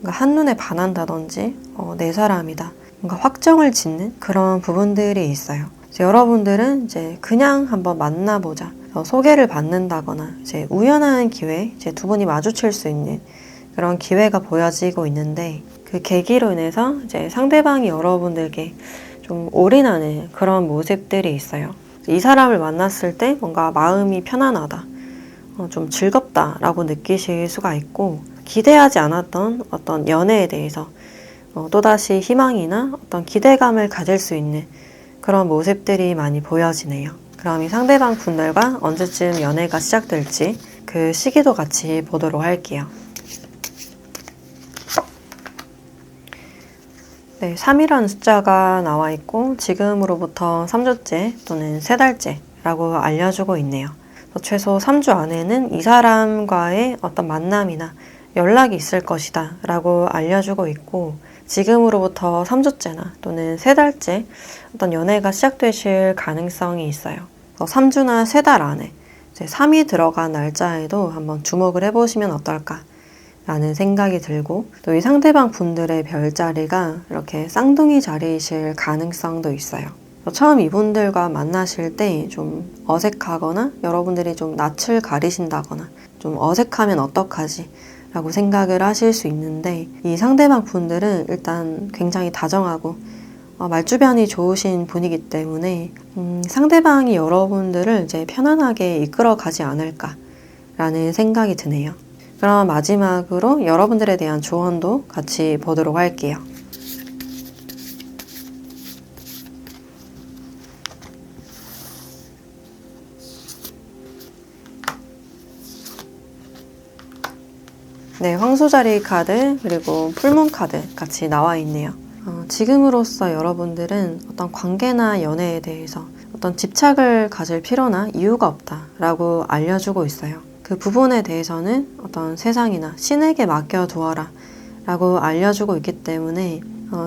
뭔가 한눈에 반한다든지 내 사람이다, 뭔가 확정을 짓는 그런 부분들이 있어요. 여러분들은 이제 그냥 한번 만나보자, 소개를 받는다거나 이제 우연한 기회에 이제 두 분이 마주칠 수 있는 그런 기회가 보여지고 있는데, 그 계기로 인해서 이제 상대방이 여러분들께 좀 올인하는 그런 모습들이 있어요. 이 사람을 만났을 때 뭔가 마음이 편안하다, 좀 즐겁다라고 느끼실 수가 있고, 기대하지 않았던 어떤 연애에 대해서 또다시 희망이나 어떤 기대감을 가질 수 있는 그런 모습들이 많이 보여지네요. 그럼 이 상대방 분들과 언제쯤 연애가 시작될지 그 시기도 같이 보도록 할게요. 네, 3이라는 숫자가 나와 있고 지금으로부터 3주째 또는 3달째라고 알려주고 있네요. 최소 3주 안에는 이 사람과의 어떤 만남이나 연락이 있을 것이다 라고 알려주고 있고, 지금으로부터 3주째나 또는 3달째 어떤 연애가 시작되실 가능성이 있어요. 3주나 3달 안에 이제 3이 들어간 날짜에도 한번 주목을 해보시면 어떨까 라는 생각이 들고, 또 이 상대방 분들의 별자리가 이렇게 쌍둥이 자리이실 가능성도 있어요. 처음 이분들과 만나실 때 좀 어색하거나 여러분들이 좀 낯을 가리신다거나 좀 어색하면 어떡하지 라고 생각을 하실 수 있는데, 이 상대방 분들은 일단 굉장히 다정하고 말주변이 좋으신 분이기 때문에 상대방이 여러분들을 이제 편안하게 이끌어 가지 않을까 라는 생각이 드네요. 그럼 마지막으로 여러분들에 대한 조언도 같이 보도록 할게요. 네, 황소자리 카드 그리고 풀문 카드 같이 나와 있네요. 지금으로서 여러분들은 어떤 관계나 연애에 대해서 어떤 집착을 가질 필요나 이유가 없다라고 알려주고 있어요. 그 부분에 대해서는 어떤 세상이나 신에게 맡겨두어라 라고 알려주고 있기 때문에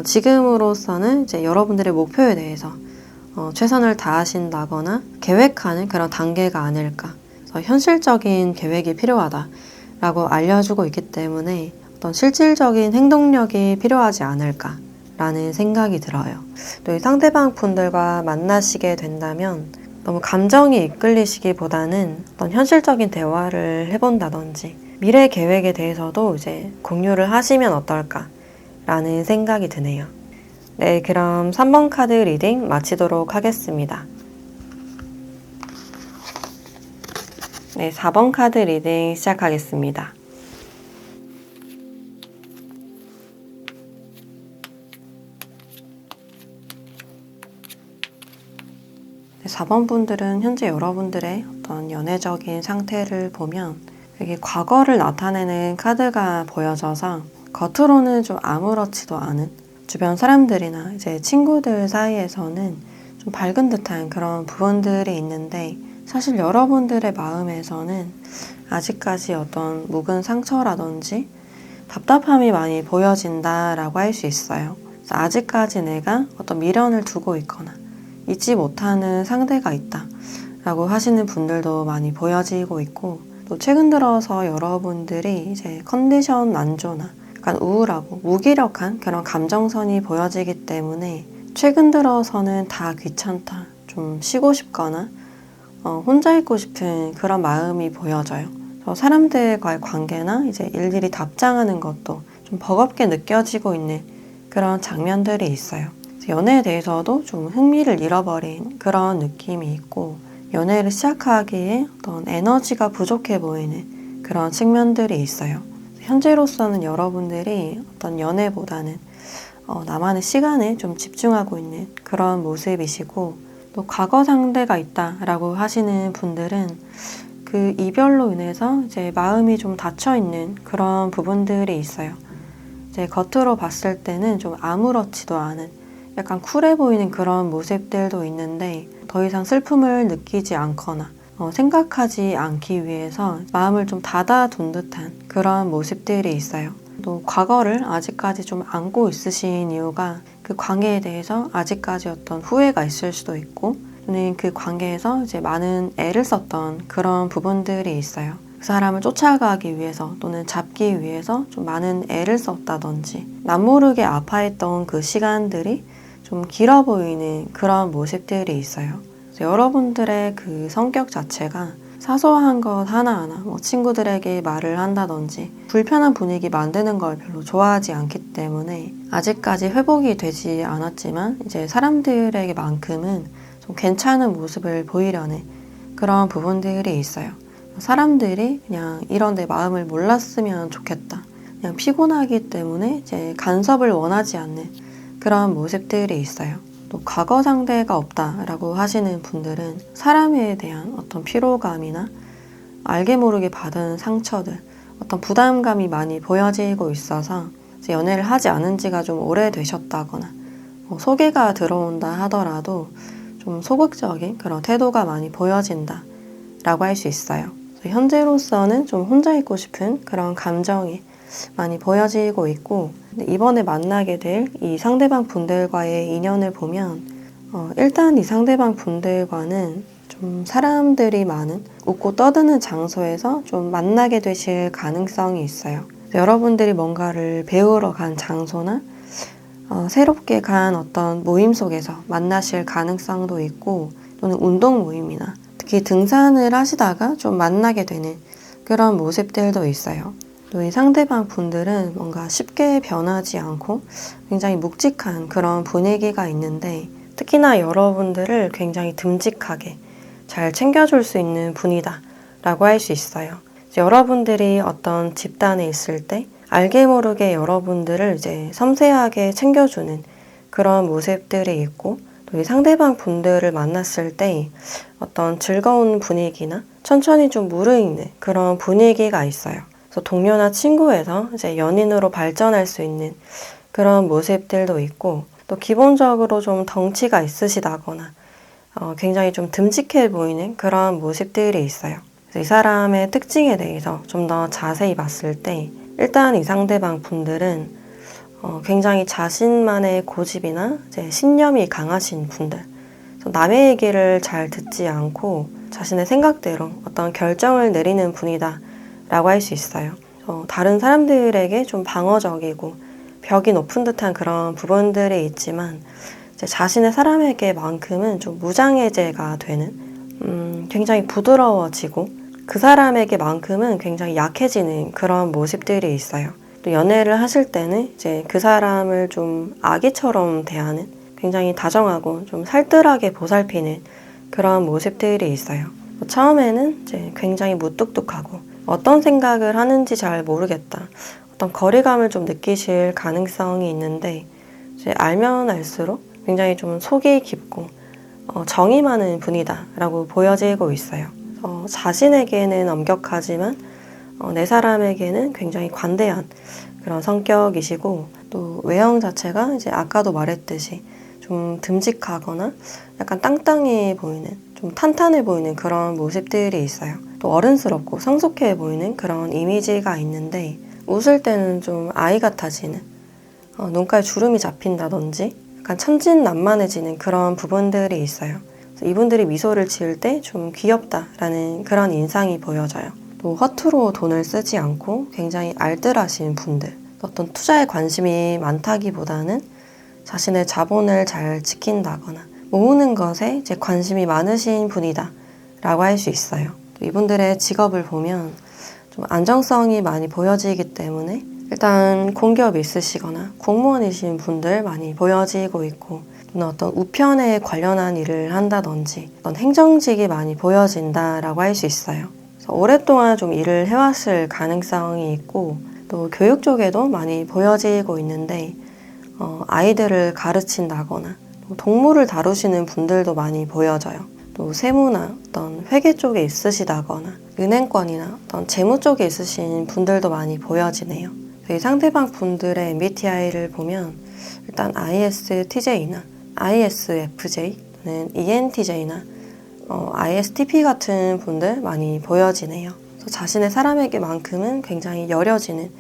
지금으로서는 이제 여러분들의 목표에 대해서 최선을 다하신다거나 계획하는 그런 단계가 아닐까, 현실적인 계획이 필요하다 라고 알려주고 있기 때문에 어떤 실질적인 행동력이 필요하지 않을까 라는 생각이 들어요. 또 이 상대방 분들과 만나시게 된다면 너무 감정이 이끌리시기보다는 어떤 현실적인 대화를 해본다든지 미래 계획에 대해서도 이제 공유를 하시면 어떨까 라는 생각이 드네요. 네, 그럼 3번 카드 리딩 마치도록 하겠습니다. 네, 4번 카드 리딩 시작하겠습니다. 네, 4번 분들은 현재 여러분들의 어떤 연애적인 상태를 보면 여기 과거를 나타내는 카드가 보여져서 겉으로는 좀 아무렇지도 않은, 주변 사람들이나 이제 친구들 사이에서는 좀 밝은 듯한 그런 부분들이 있는데, 사실 여러분들의 마음에서는 아직까지 어떤 묵은 상처라든지 답답함이 많이 보여진다라고 할 수 있어요. 아직까지 내가 어떤 미련을 두고 있거나 잊지 못하는 상대가 있다 라고 하시는 분들도 많이 보여지고 있고, 또 최근 들어서 여러분들이 이제 컨디션 난조나 약간 우울하고 무기력한 그런 감정선이 보여지기 때문에 최근 들어서는 다 귀찮다, 좀 쉬고 싶거나 혼자 있고 싶은 그런 마음이 보여져요. 사람들과의 관계나 이제 일일이 답장하는 것도 좀 버겁게 느껴지고 있는 그런 장면들이 있어요. 연애에 대해서도 좀 흥미를 잃어버린 그런 느낌이 있고, 연애를 시작하기에 어떤 에너지가 부족해 보이는 그런 측면들이 있어요. 현재로서는 여러분들이 어떤 연애보다는 나만의 시간에 좀 집중하고 있는 그런 모습이시고, 또 또 과거 상대가 있다라고 하시는 분들은 그 이별로 인해서 이제 마음이 좀 닫혀 있는 그런 부분들이 있어요. 이제 겉으로 봤을 때는 좀 아무렇지도 않은 약간 쿨해 보이는 그런 모습들도 있는데 더 이상 슬픔을 느끼지 않거나 생각하지 않기 위해서 마음을 좀 닫아둔 듯한 그런 모습들이 있어요. 또 과거를 아직까지 좀 안고 있으신 이유가 그 관계에 대해서 아직까지 어떤 후회가 있을 수도 있고 또는 그 관계에서 이제 많은 애를 썼던 그런 부분들이 있어요. 그 사람을 쫓아가기 위해서 또는 잡기 위해서 좀 많은 애를 썼다든지 남모르게 아파했던 그 시간들이 좀 길어 보이는 그런 모습들이 있어요. 그래서 여러분들의 그 성격 자체가 사소한 것 하나하나 친구들에게 말을 한다든지 불편한 분위기 만드는 걸 별로 좋아하지 않기 때문에 아직까지 회복이 되지 않았지만 이제 사람들에게만큼은 좀 괜찮은 모습을 보이려는 그런 부분들이 있어요. 사람들이 그냥 이런 내 마음을 몰랐으면 좋겠다. 그냥 피곤하기 때문에 이제 간섭을 원하지 않는 그런 모습들이 있어요. 또 과거 상대가 없다라고 하시는 분들은 사람에 대한 어떤 피로감이나 알게 모르게 받은 상처들, 어떤 부담감이 많이 보여지고 있어서 이제 연애를 하지 않은 지가 좀 오래되셨다거나 소개가 들어온다 하더라도 좀 소극적인 그런 태도가 많이 보여진다라고 할 수 있어요. 현재로서는 좀 혼자 있고 싶은 그런 감정이 많이 보여지고 있고 이번에 만나게 될 이 상대방 분들과의 인연을 보면 일단 이 상대방 분들과는 좀 사람들이 많은 웃고 떠드는 장소에서 좀 만나게 되실 가능성이 있어요. 여러분들이 뭔가를 배우러 간 장소나 새롭게 간 어떤 모임 속에서 만나실 가능성도 있고 또는 운동 모임이나 특히 등산을 하시다가 좀 만나게 되는 그런 모습들도 있어요. 또 이 상대방 분들은 뭔가 쉽게 변하지 않고 굉장히 묵직한 그런 분위기가 있는데 특히나 여러분들을 굉장히 듬직하게 잘 챙겨줄 수 있는 분이다 라고 할 수 있어요. 여러분들이 어떤 집단에 있을 때 알게 모르게 여러분들을 이제 섬세하게 챙겨주는 그런 모습들이 있고 또 이 상대방 분들을 만났을 때 어떤 즐거운 분위기나 천천히 좀 무르익는 그런 분위기가 있어요. 그래서 동료나 친구에서 이제 연인으로 발전할 수 있는 그런 모습들도 있고 또 기본적으로 좀 덩치가 있으시다거나 굉장히 좀 듬직해 보이는 그런 모습들이 있어요. 그래서 이 사람의 특징에 대해서 좀 더 자세히 봤을 때 일단 이 상대방 분들은 굉장히 자신만의 고집이나 이제 신념이 강하신 분들. 그래서 남의 얘기를 잘 듣지 않고 자신의 생각대로 어떤 결정을 내리는 분이다 라고 할 수 있어요. 다른 사람들에게 좀 방어적이고 벽이 높은 듯한 그런 부분들이 있지만 이제 자신의 사람에게만큼은 좀 무장해제가 되는 굉장히 부드러워지고 그 사람에게만큼은 굉장히 약해지는 그런 모습들이 있어요. 또 연애를 하실 때는 이제 그 사람을 좀 아기처럼 대하는 굉장히 다정하고 좀 살뜰하게 보살피는 그런 모습들이 있어요. 처음에는 이제 굉장히 무뚝뚝하고 어떤 생각을 하는지 잘 모르겠다. 어떤 거리감을 좀 느끼실 가능성이 있는데 이제 알면 알수록 굉장히 좀 속이 깊고 정이 많은 분이다 라고 보여지고 있어요. 자신에게는 엄격하지만 내 사람에게는 굉장히 관대한 그런 성격이시고 또 외형 자체가 이제 아까도 말했듯이 좀 듬직하거나 약간 땅땅해 보이는 좀 탄탄해 보이는 그런 모습들이 있어요. 또 어른스럽고 성숙해 보이는 그런 이미지가 있는데 웃을 때는 좀 아이 같아지는 눈가에 주름이 잡힌다든지 약간 천진난만해지는 그런 부분들이 있어요. 그래서 이분들이 미소를 지을 때 좀 귀엽다라는 그런 인상이 보여져요. 또 허투루 돈을 쓰지 않고 굉장히 알뜰하신 분들 어떤 투자에 관심이 많다기보다는 자신의 자본을 잘 지킨다거나 모으는 것에 이제 관심이 많으신 분이다 라고 할 수 있어요. 또 이분들의 직업을 보면 좀 안정성이 많이 보여지기 때문에 일단 공기업이 있으시거나 공무원이신 분들 많이 보여지고 있고 또는 어떤 우편에 관련한 일을 한다든지 어떤 행정직이 많이 보여진다라고 할 수 있어요. 그래서 오랫동안 좀 일을 해왔을 가능성이 있고 또 교육 쪽에도 많이 보여지고 있는데 아이들을 가르친다거나 동물을 다루시는 분들도 많이 보여져요. 또 세무나 어떤 회계 쪽에 있으시다거나 은행권이나 어떤 재무 쪽에 있으신 분들도 많이 보여지네요. 이 상대방 분들의 MBTI를 보면 일단 ISTJ나 ISFJ 또는 ENTJ나 ISTP 같은 분들 많이 보여지네요. 자신의 사람에게만큼은 굉장히 여려지는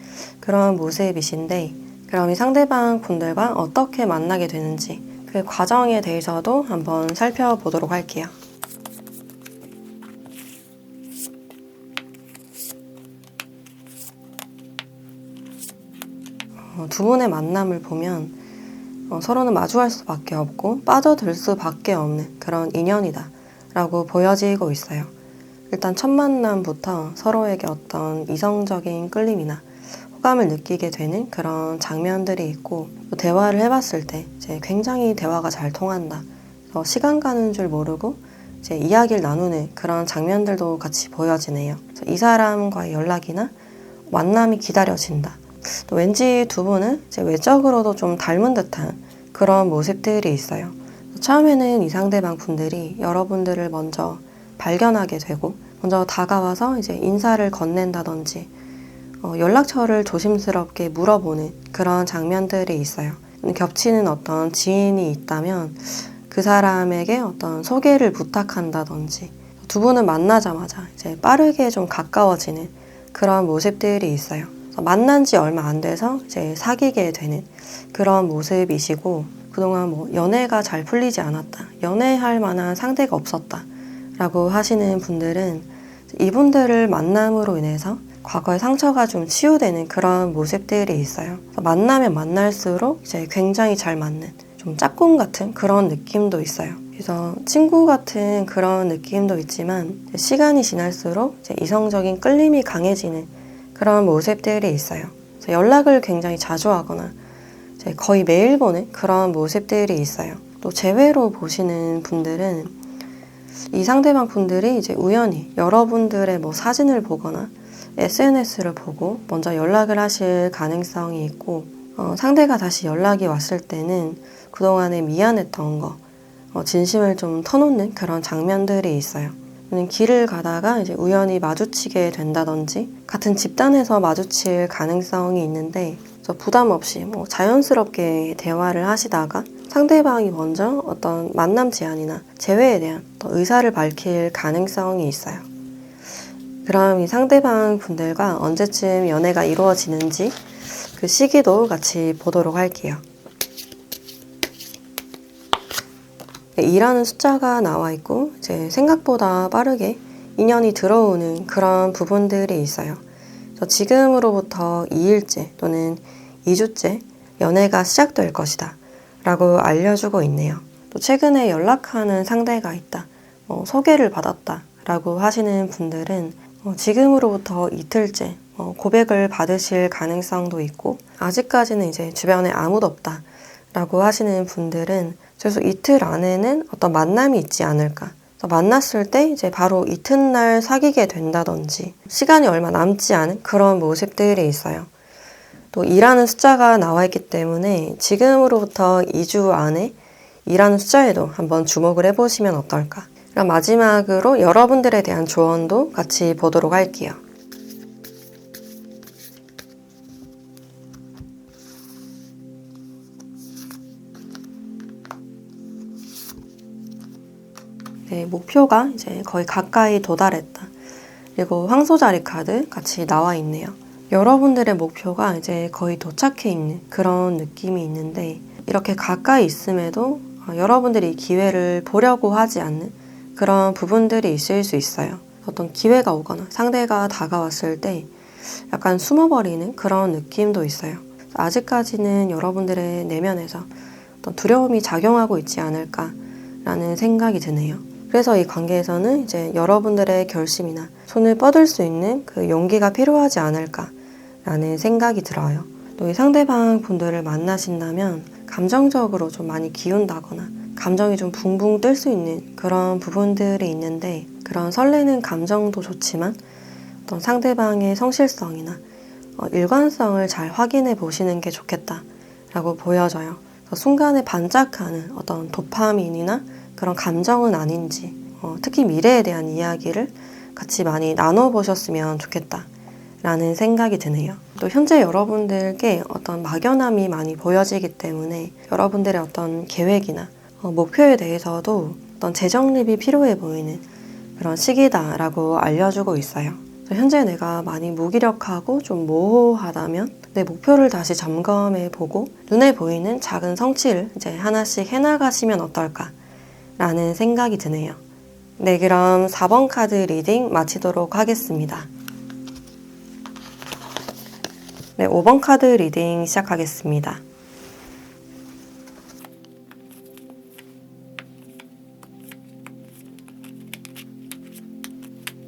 그런 모습이신데, 그럼 이 상대방 분들과 어떻게 만나게 되는지 그 과정에 대해서도 한번 살펴보도록 할게요. 두 분의 만남을 보면 서로는 마주할 수밖에 없고 빠져들 수밖에 없는 그런 인연이다 라고 보여지고 있어요. 일단 첫 만남부터 서로에게 어떤 이성적인 끌림이나 호감을 느끼게 되는 그런 장면들이 있고, 또 대화를 해봤을 때 이제 굉장히 대화가 잘 통한다. 시간 가는 줄 모르고 이제 이야기를 나누는 그런 장면들도 같이 보여지네요. 이 사람과의 연락이나 만남이 기다려진다. 또 왠지 두 분은 이제 외적으로도 좀 닮은 듯한 그런 모습들이 있어요. 처음에는 이 상대방 분들이 여러분들을 먼저 발견하게 되고 먼저 다가와서 이제 인사를 건넨다든지 연락처를 조심스럽게 물어보는 그런 장면들이 있어요. 겹치는 어떤 지인이 있다면 그 사람에게 어떤 소개를 부탁한다든지, 두 분은 만나자마자 이제 빠르게 좀 가까워지는 그런 모습들이 있어요. 만난 지 얼마 안 돼서 이제 사귀게 되는 그런 모습이시고, 그동안 뭐 연애가 잘 풀리지 않았다, 연애할 만한 상대가 없었다 라고 하시는 분들은 이분들을 만남으로 인해서 과거의 상처가 좀 치유되는 그런 모습들이 있어요. 만나면 만날수록 이제 굉장히 잘 맞는 좀 짝꿍 같은 그런 느낌도 있어요. 그래서 친구 같은 그런 느낌도 있지만 시간이 지날수록 이제 이성적인 끌림이 강해지는 그런 모습들이 있어요. 연락을 굉장히 자주 하거나 이제 거의 매일 보는 그런 모습들이 있어요. 또 제외로 보시는 분들은 이 상대방 분들이 이제 우연히 여러분들의 뭐 사진을 보거나 SNS를 보고 먼저 연락을 하실 가능성이 있고, 상대가 다시 연락이 왔을 때는 그동안에 미안했던 거, 진심을 좀 터놓는 그런 장면들이 있어요. 길을 가다가 이제 우연히 마주치게 된다든지 같은 집단에서 마주칠 가능성이 있는데, 부담 없이 뭐 자연스럽게 대화를 하시다가 상대방이 먼저 어떤 만남 제안이나 재회에 대한 의사를 밝힐 가능성이 있어요. 그럼 이 상대방 분들과 언제쯤 연애가 이루어지는지 그 시기도 같이 보도록 할게요. 2라는 숫자가 나와 있고 이제 생각보다 빠르게 인연이 들어오는 그런 부분들이 있어요. 그래서 지금으로부터 2일째 또는 2주째 연애가 시작될 것이다 라고 알려주고 있네요. 또 최근에 연락하는 상대가 있다, 소개를 받았다 라고 하시는 분들은 지금으로부터 이틀째 고백을 받으실 가능성도 있고, 아직까지는 이제 주변에 아무도 없다 라고 하시는 분들은 최소 이틀 안에는 어떤 만남이 있지 않을까. 만났을 때 이제 바로 이튿날 사귀게 된다든지 시간이 얼마 남지 않은 그런 모습들이 있어요. 또 2라는 숫자가 나와 있기 때문에 지금으로부터 2주 안에 2라는 숫자에도 한번 주목을 해보시면 어떨까. 그럼 마지막으로 여러분들에 대한 조언도 같이 보도록 할게요. 네, 목표가 이제 거의 가까이 도달했다. 그리고 황소자리 카드 같이 나와 있네요. 여러분들의 목표가 이제 거의 도착해 있는 그런 느낌이 있는데, 이렇게 가까이 있음에도 여러분들이 기회를 보려고 하지 않는 그런 부분들이 있을 수 있어요. 어떤 기회가 오거나 상대가 다가왔을 때 약간 숨어버리는 그런 느낌도 있어요. 아직까지는 여러분들의 내면에서 어떤 두려움이 작용하고 있지 않을까라는 생각이 드네요. 그래서 이 관계에서는 이제 여러분들의 결심이나 손을 뻗을 수 있는 그 용기가 필요하지 않을까라는 생각이 들어요. 또 이 상대방 분들을 만나신다면 감정적으로 좀 많이 기운다거나 감정이 좀 붕붕 뜰 수 있는 그런 부분들이 있는데, 그런 설레는 감정도 좋지만 어떤 상대방의 성실성이나 일관성을 잘 확인해 보시는 게 좋겠다라고 보여져요. 순간에 반짝하는 어떤 도파민이나 그런 감정은 아닌지, 특히 미래에 대한 이야기를 같이 많이 나눠보셨으면 좋겠다 라는 생각이 드네요. 또 현재 여러분들께 어떤 막연함이 많이 보여지기 때문에 여러분들의 어떤 계획이나 목표에 대해서도 어떤 재정립이 필요해 보이는 그런 시기다라고 알려주고 있어요. 현재 내가 많이 무기력하고 좀 모호하다면 내 목표를 다시 점검해보고 눈에 보이는 작은 성취를 이제 하나씩 해나가시면 어떨까 라는 생각이 드네요. 네, 그럼 4번 카드 리딩 마치도록 하겠습니다. 네, 5번 카드 리딩 시작하겠습니다.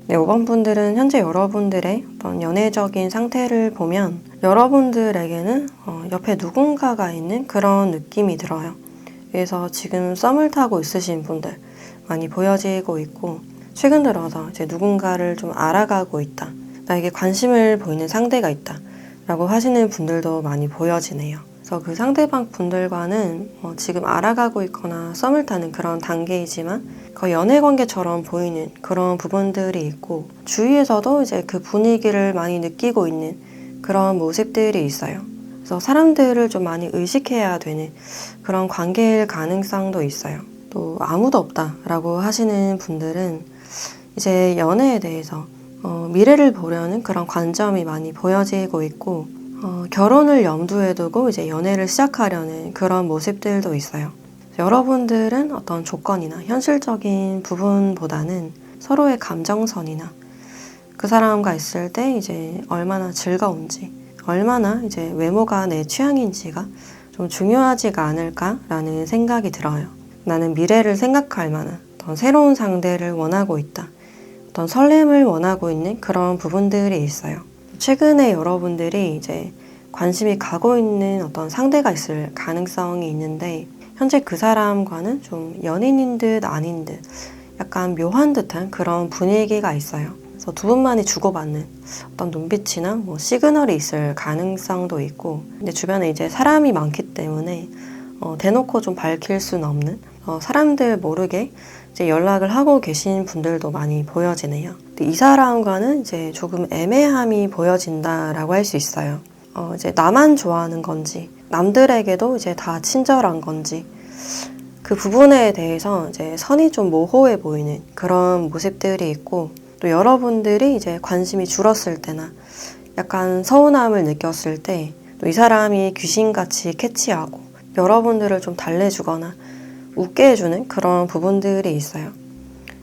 네, 5번 분들은 현재 여러분들의 어떤 연애적인 상태를 보면 여러분들에게는 옆에 누군가가 있는 그런 느낌이 들어요. 그래서 지금 썸을 타고 있으신 분들 많이 보여지고 있고, 최근 들어서 이제 누군가를 좀 알아가고 있다, 나에게 관심을 보이는 상대가 있다 라고 하시는 분들도 많이 보여지네요. 그래서 그 상대방 분들과는 지금 알아가고 있거나 썸을 타는 그런 단계이지만 거의 연애 관계처럼 보이는 그런 부분들이 있고, 주위에서도 이제 그 분위기를 많이 느끼고 있는 그런 모습들이 있어요. 그래서 사람들을 좀 많이 의식해야 되는 그런 관계일 가능성도 있어요. 또 아무도 없다라고 하시는 분들은 이제 연애에 대해서 미래를 보려는 그런 관점이 많이 보여지고 있고, 결혼을 염두에 두고 이제 연애를 시작하려는 그런 모습들도 있어요. 여러분들은 어떤 조건이나 현실적인 부분보다는 서로의 감정선이나 그 사람과 있을 때 이제 얼마나 즐거운지, 얼마나 이제 외모가 내 취향인지가 좀 중요하지가 않을까라는 생각이 들어요. 나는 미래를 생각할 만한 어떤 새로운 상대를 원하고 있다, 어떤 설렘을 원하고 있는 그런 부분들이 있어요. 최근에 여러분들이 이제 관심이 가고 있는 어떤 상대가 있을 가능성이 있는데, 현재 그 사람과는 좀 연인인 듯 아닌 듯 약간 묘한 듯한 그런 분위기가 있어요. 그래서 두 분만이 주고받는 어떤 눈빛이나 뭐 시그널이 있을 가능성도 있고, 근데 주변에 이제 사람이 많기 때문에 대놓고 좀 밝힐 수는 없는, 사람들 모르게 이제 연락을 하고 계신 분들도 많이 보여지네요. 근데 이 사람과는 이제 조금 애매함이 보여진다라고 할 수 있어요. 이제 나만 좋아하는 건지, 남들에게도 이제 다 친절한 건지, 그 부분에 대해서 이제 선이 좀 모호해 보이는 그런 모습들이 있고, 또 여러분들이 이제 관심이 줄었을 때나 약간 서운함을 느꼈을 때 또 이 사람이 귀신같이 캐치하고 여러분들을 좀 달래주거나 웃게 해주는 그런 부분들이 있어요.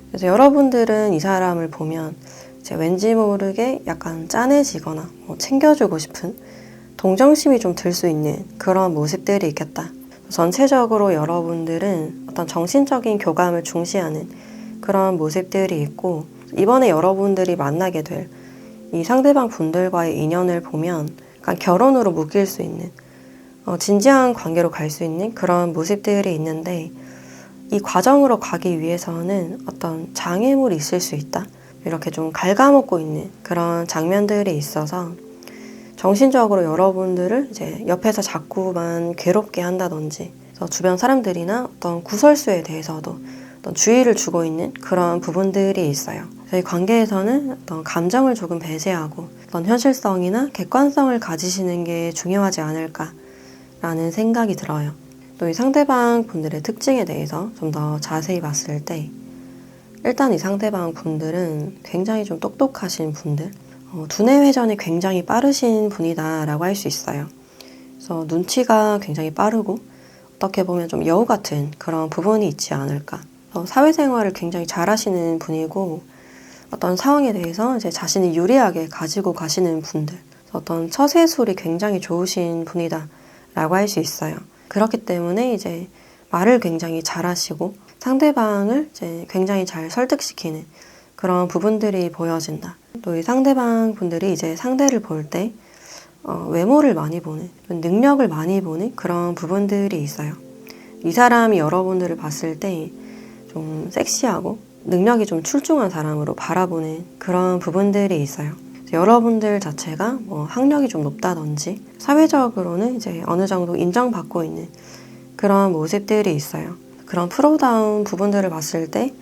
그래서 여러분들은 이 사람을 보면 이제 왠지 모르게 약간 짠해지거나 챙겨주고 싶은 동정심이 좀 들 수 있는 그런 모습들이 있겠다. 전체적으로 여러분들은 어떤 정신적인 교감을 중시하는 그런 모습들이 있고, 이번에 여러분들이 만나게 될 이 상대방 분들과의 인연을 보면 약간 결혼으로 묶일 수 있는, 진지한 관계로 갈 수 있는 그런 모습들이 있는데, 이 과정으로 가기 위해서는 어떤 장애물이 있을 수 있다, 이렇게 좀 갉아먹고 있는 그런 장면들이 있어서 정신적으로 여러분들을 이제 옆에서 자꾸만 괴롭게 한다든지, 주변 사람들이나 어떤 구설수에 대해서도 어떤 주의를 주고 있는 그런 부분들이 있어요. 저희 관계에서는 어떤 감정을 조금 배제하고 어떤 현실성이나 객관성을 가지시는 게 중요하지 않을까라는 생각이 들어요. 또 이 상대방 분들의 특징에 대해서 좀 더 자세히 봤을 때, 일단 이 상대방 분들은 굉장히 좀 똑똑하신 분들, 두뇌 회전이 굉장히 빠르신 분이다라고 할 수 있어요. 그래서 눈치가 굉장히 빠르고 어떻게 보면 좀 여우 같은 그런 부분이 있지 않을까. 사회생활을 굉장히 잘하시는 분이고, 어떤 상황에 대해서 이제 자신이 유리하게 가지고 가시는 분들, 어떤 처세술이 굉장히 좋으신 분이다라고 할 수 있어요. 그렇기 때문에 이제 말을 굉장히 잘하시고 상대방을 이제 굉장히 잘 설득시키는 그런 부분들이 보여진다. 또 이 상대방 분들이 이제 상대를 볼 때 외모를 많이 보는, 능력을 많이 보는 그런 부분들이 있어요. 이 사람이 여러분들을 봤을 때 좀 섹시하고 능력이 좀 출중한 사람으로 바라보는 그런 부분들이 있어요. 여러분들 자체가 학력이 좀 높다든지 사회적으로는 이제 어느 정도 인정받고 있는 그런 모습들이 있어요. 그런 프로다운 부분들을 봤을 때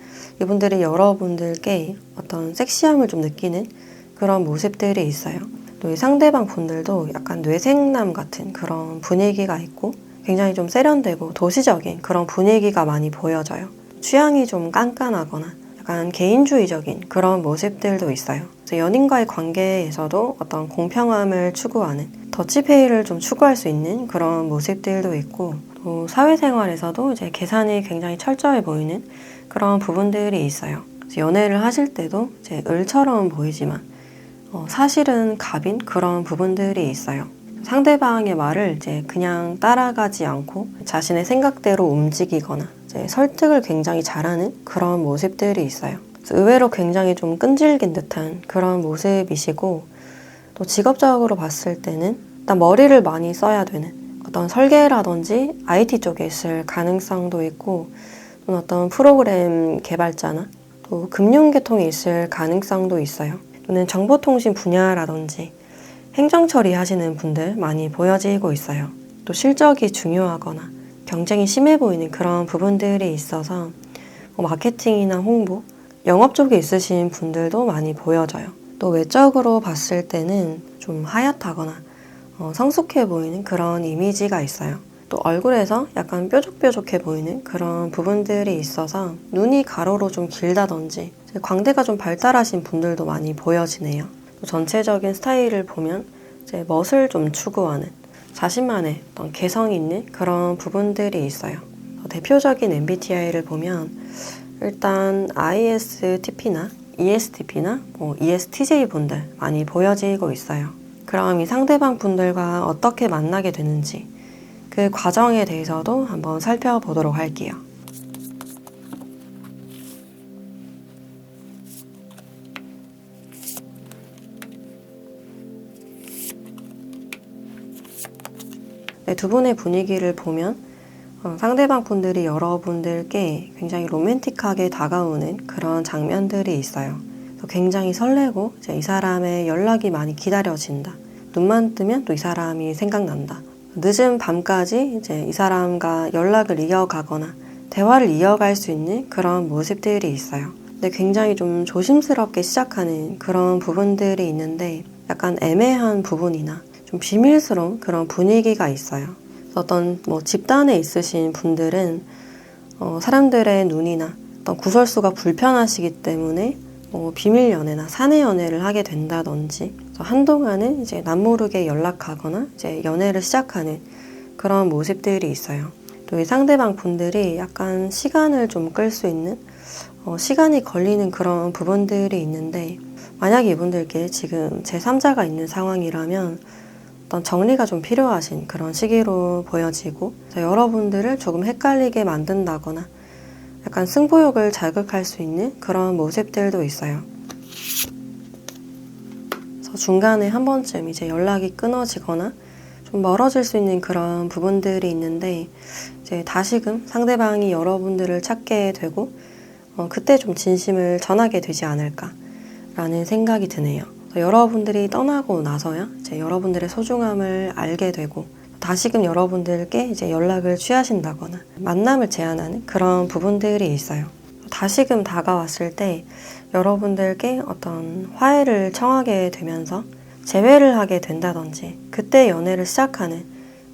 이분들이 여러분들께 어떤 섹시함을 좀 느끼는 그런 모습들이 있어요. 또 이 상대방 분들도 약간 뇌생남 같은 그런 분위기가 있고 굉장히 좀 세련되고 도시적인 그런 분위기가 많이 보여져요. 취향이 좀 깐깐하거나 약간 개인주의적인 그런 모습들도 있어요. 그래서 연인과의 관계에서도 어떤 공평함을 추구하는 더치페이를 좀 추구할 수 있는 그런 모습들도 있고 또 사회생활에서도 이제 계산이 굉장히 철저해 보이는 그런 부분들이 있어요. 그래서 연애를 하실 때도 이제 을처럼 보이지만 사실은 갑인 그런 부분들이 있어요. 상대방의 말을 이제 그냥 따라가지 않고 자신의 생각대로 움직이거나 이제 설득을 굉장히 잘하는 그런 모습들이 있어요. 의외로 굉장히 좀 끈질긴 듯한 그런 모습이시고 또 직업적으로 봤을 때는 일단 머리를 많이 써야 되는 어떤 설계라든지 IT 쪽에 있을 가능성도 있고 또는 어떤 프로그램 개발자나 또 금융계통에 있을 가능성도 있어요. 또는 정보통신 분야라든지 행정 처리하시는 분들 많이 보여지고 있어요. 또 실적이 중요하거나 경쟁이 심해 보이는 그런 부분들이 있어서 마케팅이나 홍보, 영업 쪽에 있으신 분들도 많이 보여져요. 또 외적으로 봤을 때는 좀 하얗다거나 성숙해 보이는 그런 이미지가 있어요. 또 얼굴에서 약간 뾰족뾰족해 보이는 그런 부분들이 있어서 눈이 가로로 좀 길다든지 광대가 좀 발달하신 분들도 많이 보여지네요. 또 전체적인 스타일을 보면 이제 멋을 좀 추구하는 자신만의 어떤 개성 있는 그런 부분들이 있어요. 대표적인 MBTI를 보면 일단 ISTP나 ESTP나 ESTJ 분들 많이 보여지고 있어요. 그럼 이 상대방 분들과 어떻게 만나게 되는지 그 과정에 대해서도 한번 살펴보도록 할게요. 네, 두 분의 분위기를 보면 상대방 분들이 여러분들께 굉장히 로맨틱하게 다가오는 그런 장면들이 있어요. 굉장히 설레고 이제 이 사람의 연락이 많이 기다려진다. 눈만 뜨면 또 이 사람이 생각난다. 늦은 밤까지 이제 이 사람과 연락을 이어가거나 대화를 이어갈 수 있는 그런 모습들이 있어요. 근데 굉장히 좀 조심스럽게 시작하는 그런 부분들이 있는데 약간 애매한 부분이나 좀 비밀스러운 그런 분위기가 있어요. 어떤 집단에 있으신 분들은 사람들의 눈이나 어떤 구설수가 불편하시기 때문에 비밀 연애나 사내 연애를 하게 된다든지 한동안은 이제 남모르게 연락하거나 이제 연애를 시작하는 그런 모습들이 있어요. 또 이 상대방 분들이 약간 시간을 좀 끌 수 있는 시간이 걸리는 그런 부분들이 있는데 만약 이분들께 지금 제3자가 있는 상황이라면 어떤 정리가 좀 필요하신 그런 시기로 보여지고 여러분들을 조금 헷갈리게 만든다거나 약간 승부욕을 자극할 수 있는 그런 모습들도 있어요. 그래서 중간에 한 번쯤 이제 연락이 끊어지거나 좀 멀어질 수 있는 그런 부분들이 있는데 이제 다시금 상대방이 여러분들을 찾게 되고 그때 좀 진심을 전하게 되지 않을까라는 생각이 드네요. 여러분들이 떠나고 나서야 이제 여러분들의 소중함을 알게 되고 다시금 여러분들께 이제 연락을 취하신다거나 만남을 제안하는 그런 부분들이 있어요. 다시금 다가왔을 때 여러분들께 어떤 화해를 청하게 되면서 재회를 하게 된다든지 그때 연애를 시작하는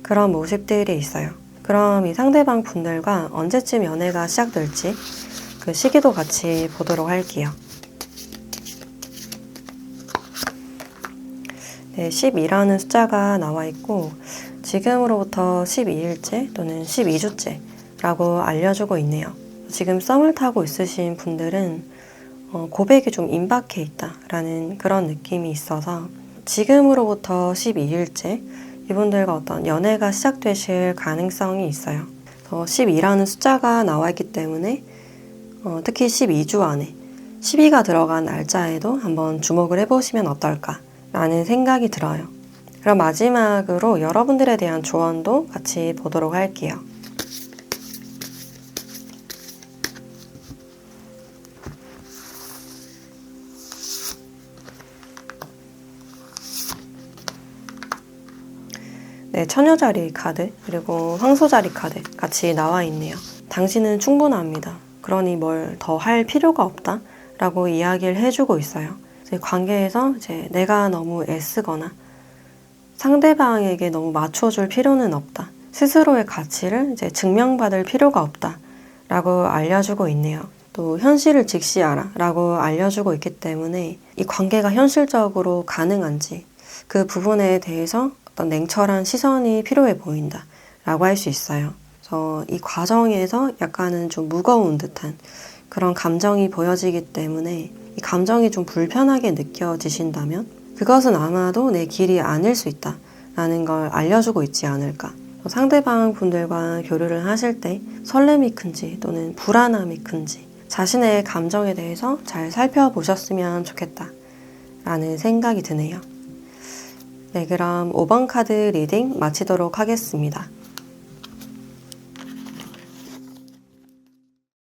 그런 모습들이 있어요. 그럼 이 상대방 분들과 언제쯤 연애가 시작될지 그 시기도 같이 보도록 할게요. 네, 12라는 숫자가 나와 있고 지금으로부터 12일째 또는 12주째라고 알려주고 있네요. 지금 썸을 타고 있으신 분들은 고백이 좀 임박해 있다라는 그런 느낌이 있어서 지금으로부터 12일째 이분들과 어떤 연애가 시작되실 가능성이 있어요. 12라는 숫자가 나와 있기 때문에 특히 12주 안에 12가 들어간 날짜에도 한번 주목을 해보시면 어떨까 라는 생각이 들어요. 그럼 마지막으로 여러분들에 대한 조언도 같이 보도록 할게요. 네, 네, 처녀자리 카드 그리고 황소자리 카드 같이 나와 있네요. 당신은 충분합니다. 그러니 뭘 더 할 필요가 없다 라고 이야기를 해주고 있어요. 이제 관계에서 이제 내가 너무 애쓰거나 상대방에게 너무 맞춰줄 필요는 없다. 스스로의 가치를 이제 증명받을 필요가 없다 라고 알려주고 있네요. 또 현실을 직시하라 라고 알려주고 있기 때문에 이 관계가 현실적으로 가능한지 그 부분에 대해서 어떤 냉철한 시선이 필요해 보인다 라고 할 수 있어요. 그래서 이 과정에서 약간은 좀 무거운 듯한 그런 감정이 보여지기 때문에 이 감정이 좀 불편하게 느껴지신다면 그것은 아마도 내 길이 아닐 수 있다 라는 걸 알려주고 있지 않을까. 상대방 분들과 교류를 하실 때 설렘이 큰지 또는 불안함이 큰지 자신의 감정에 대해서 잘 살펴보셨으면 좋겠다 라는 생각이 드네요. 네, 그럼 5번 카드 리딩 마치도록 하겠습니다.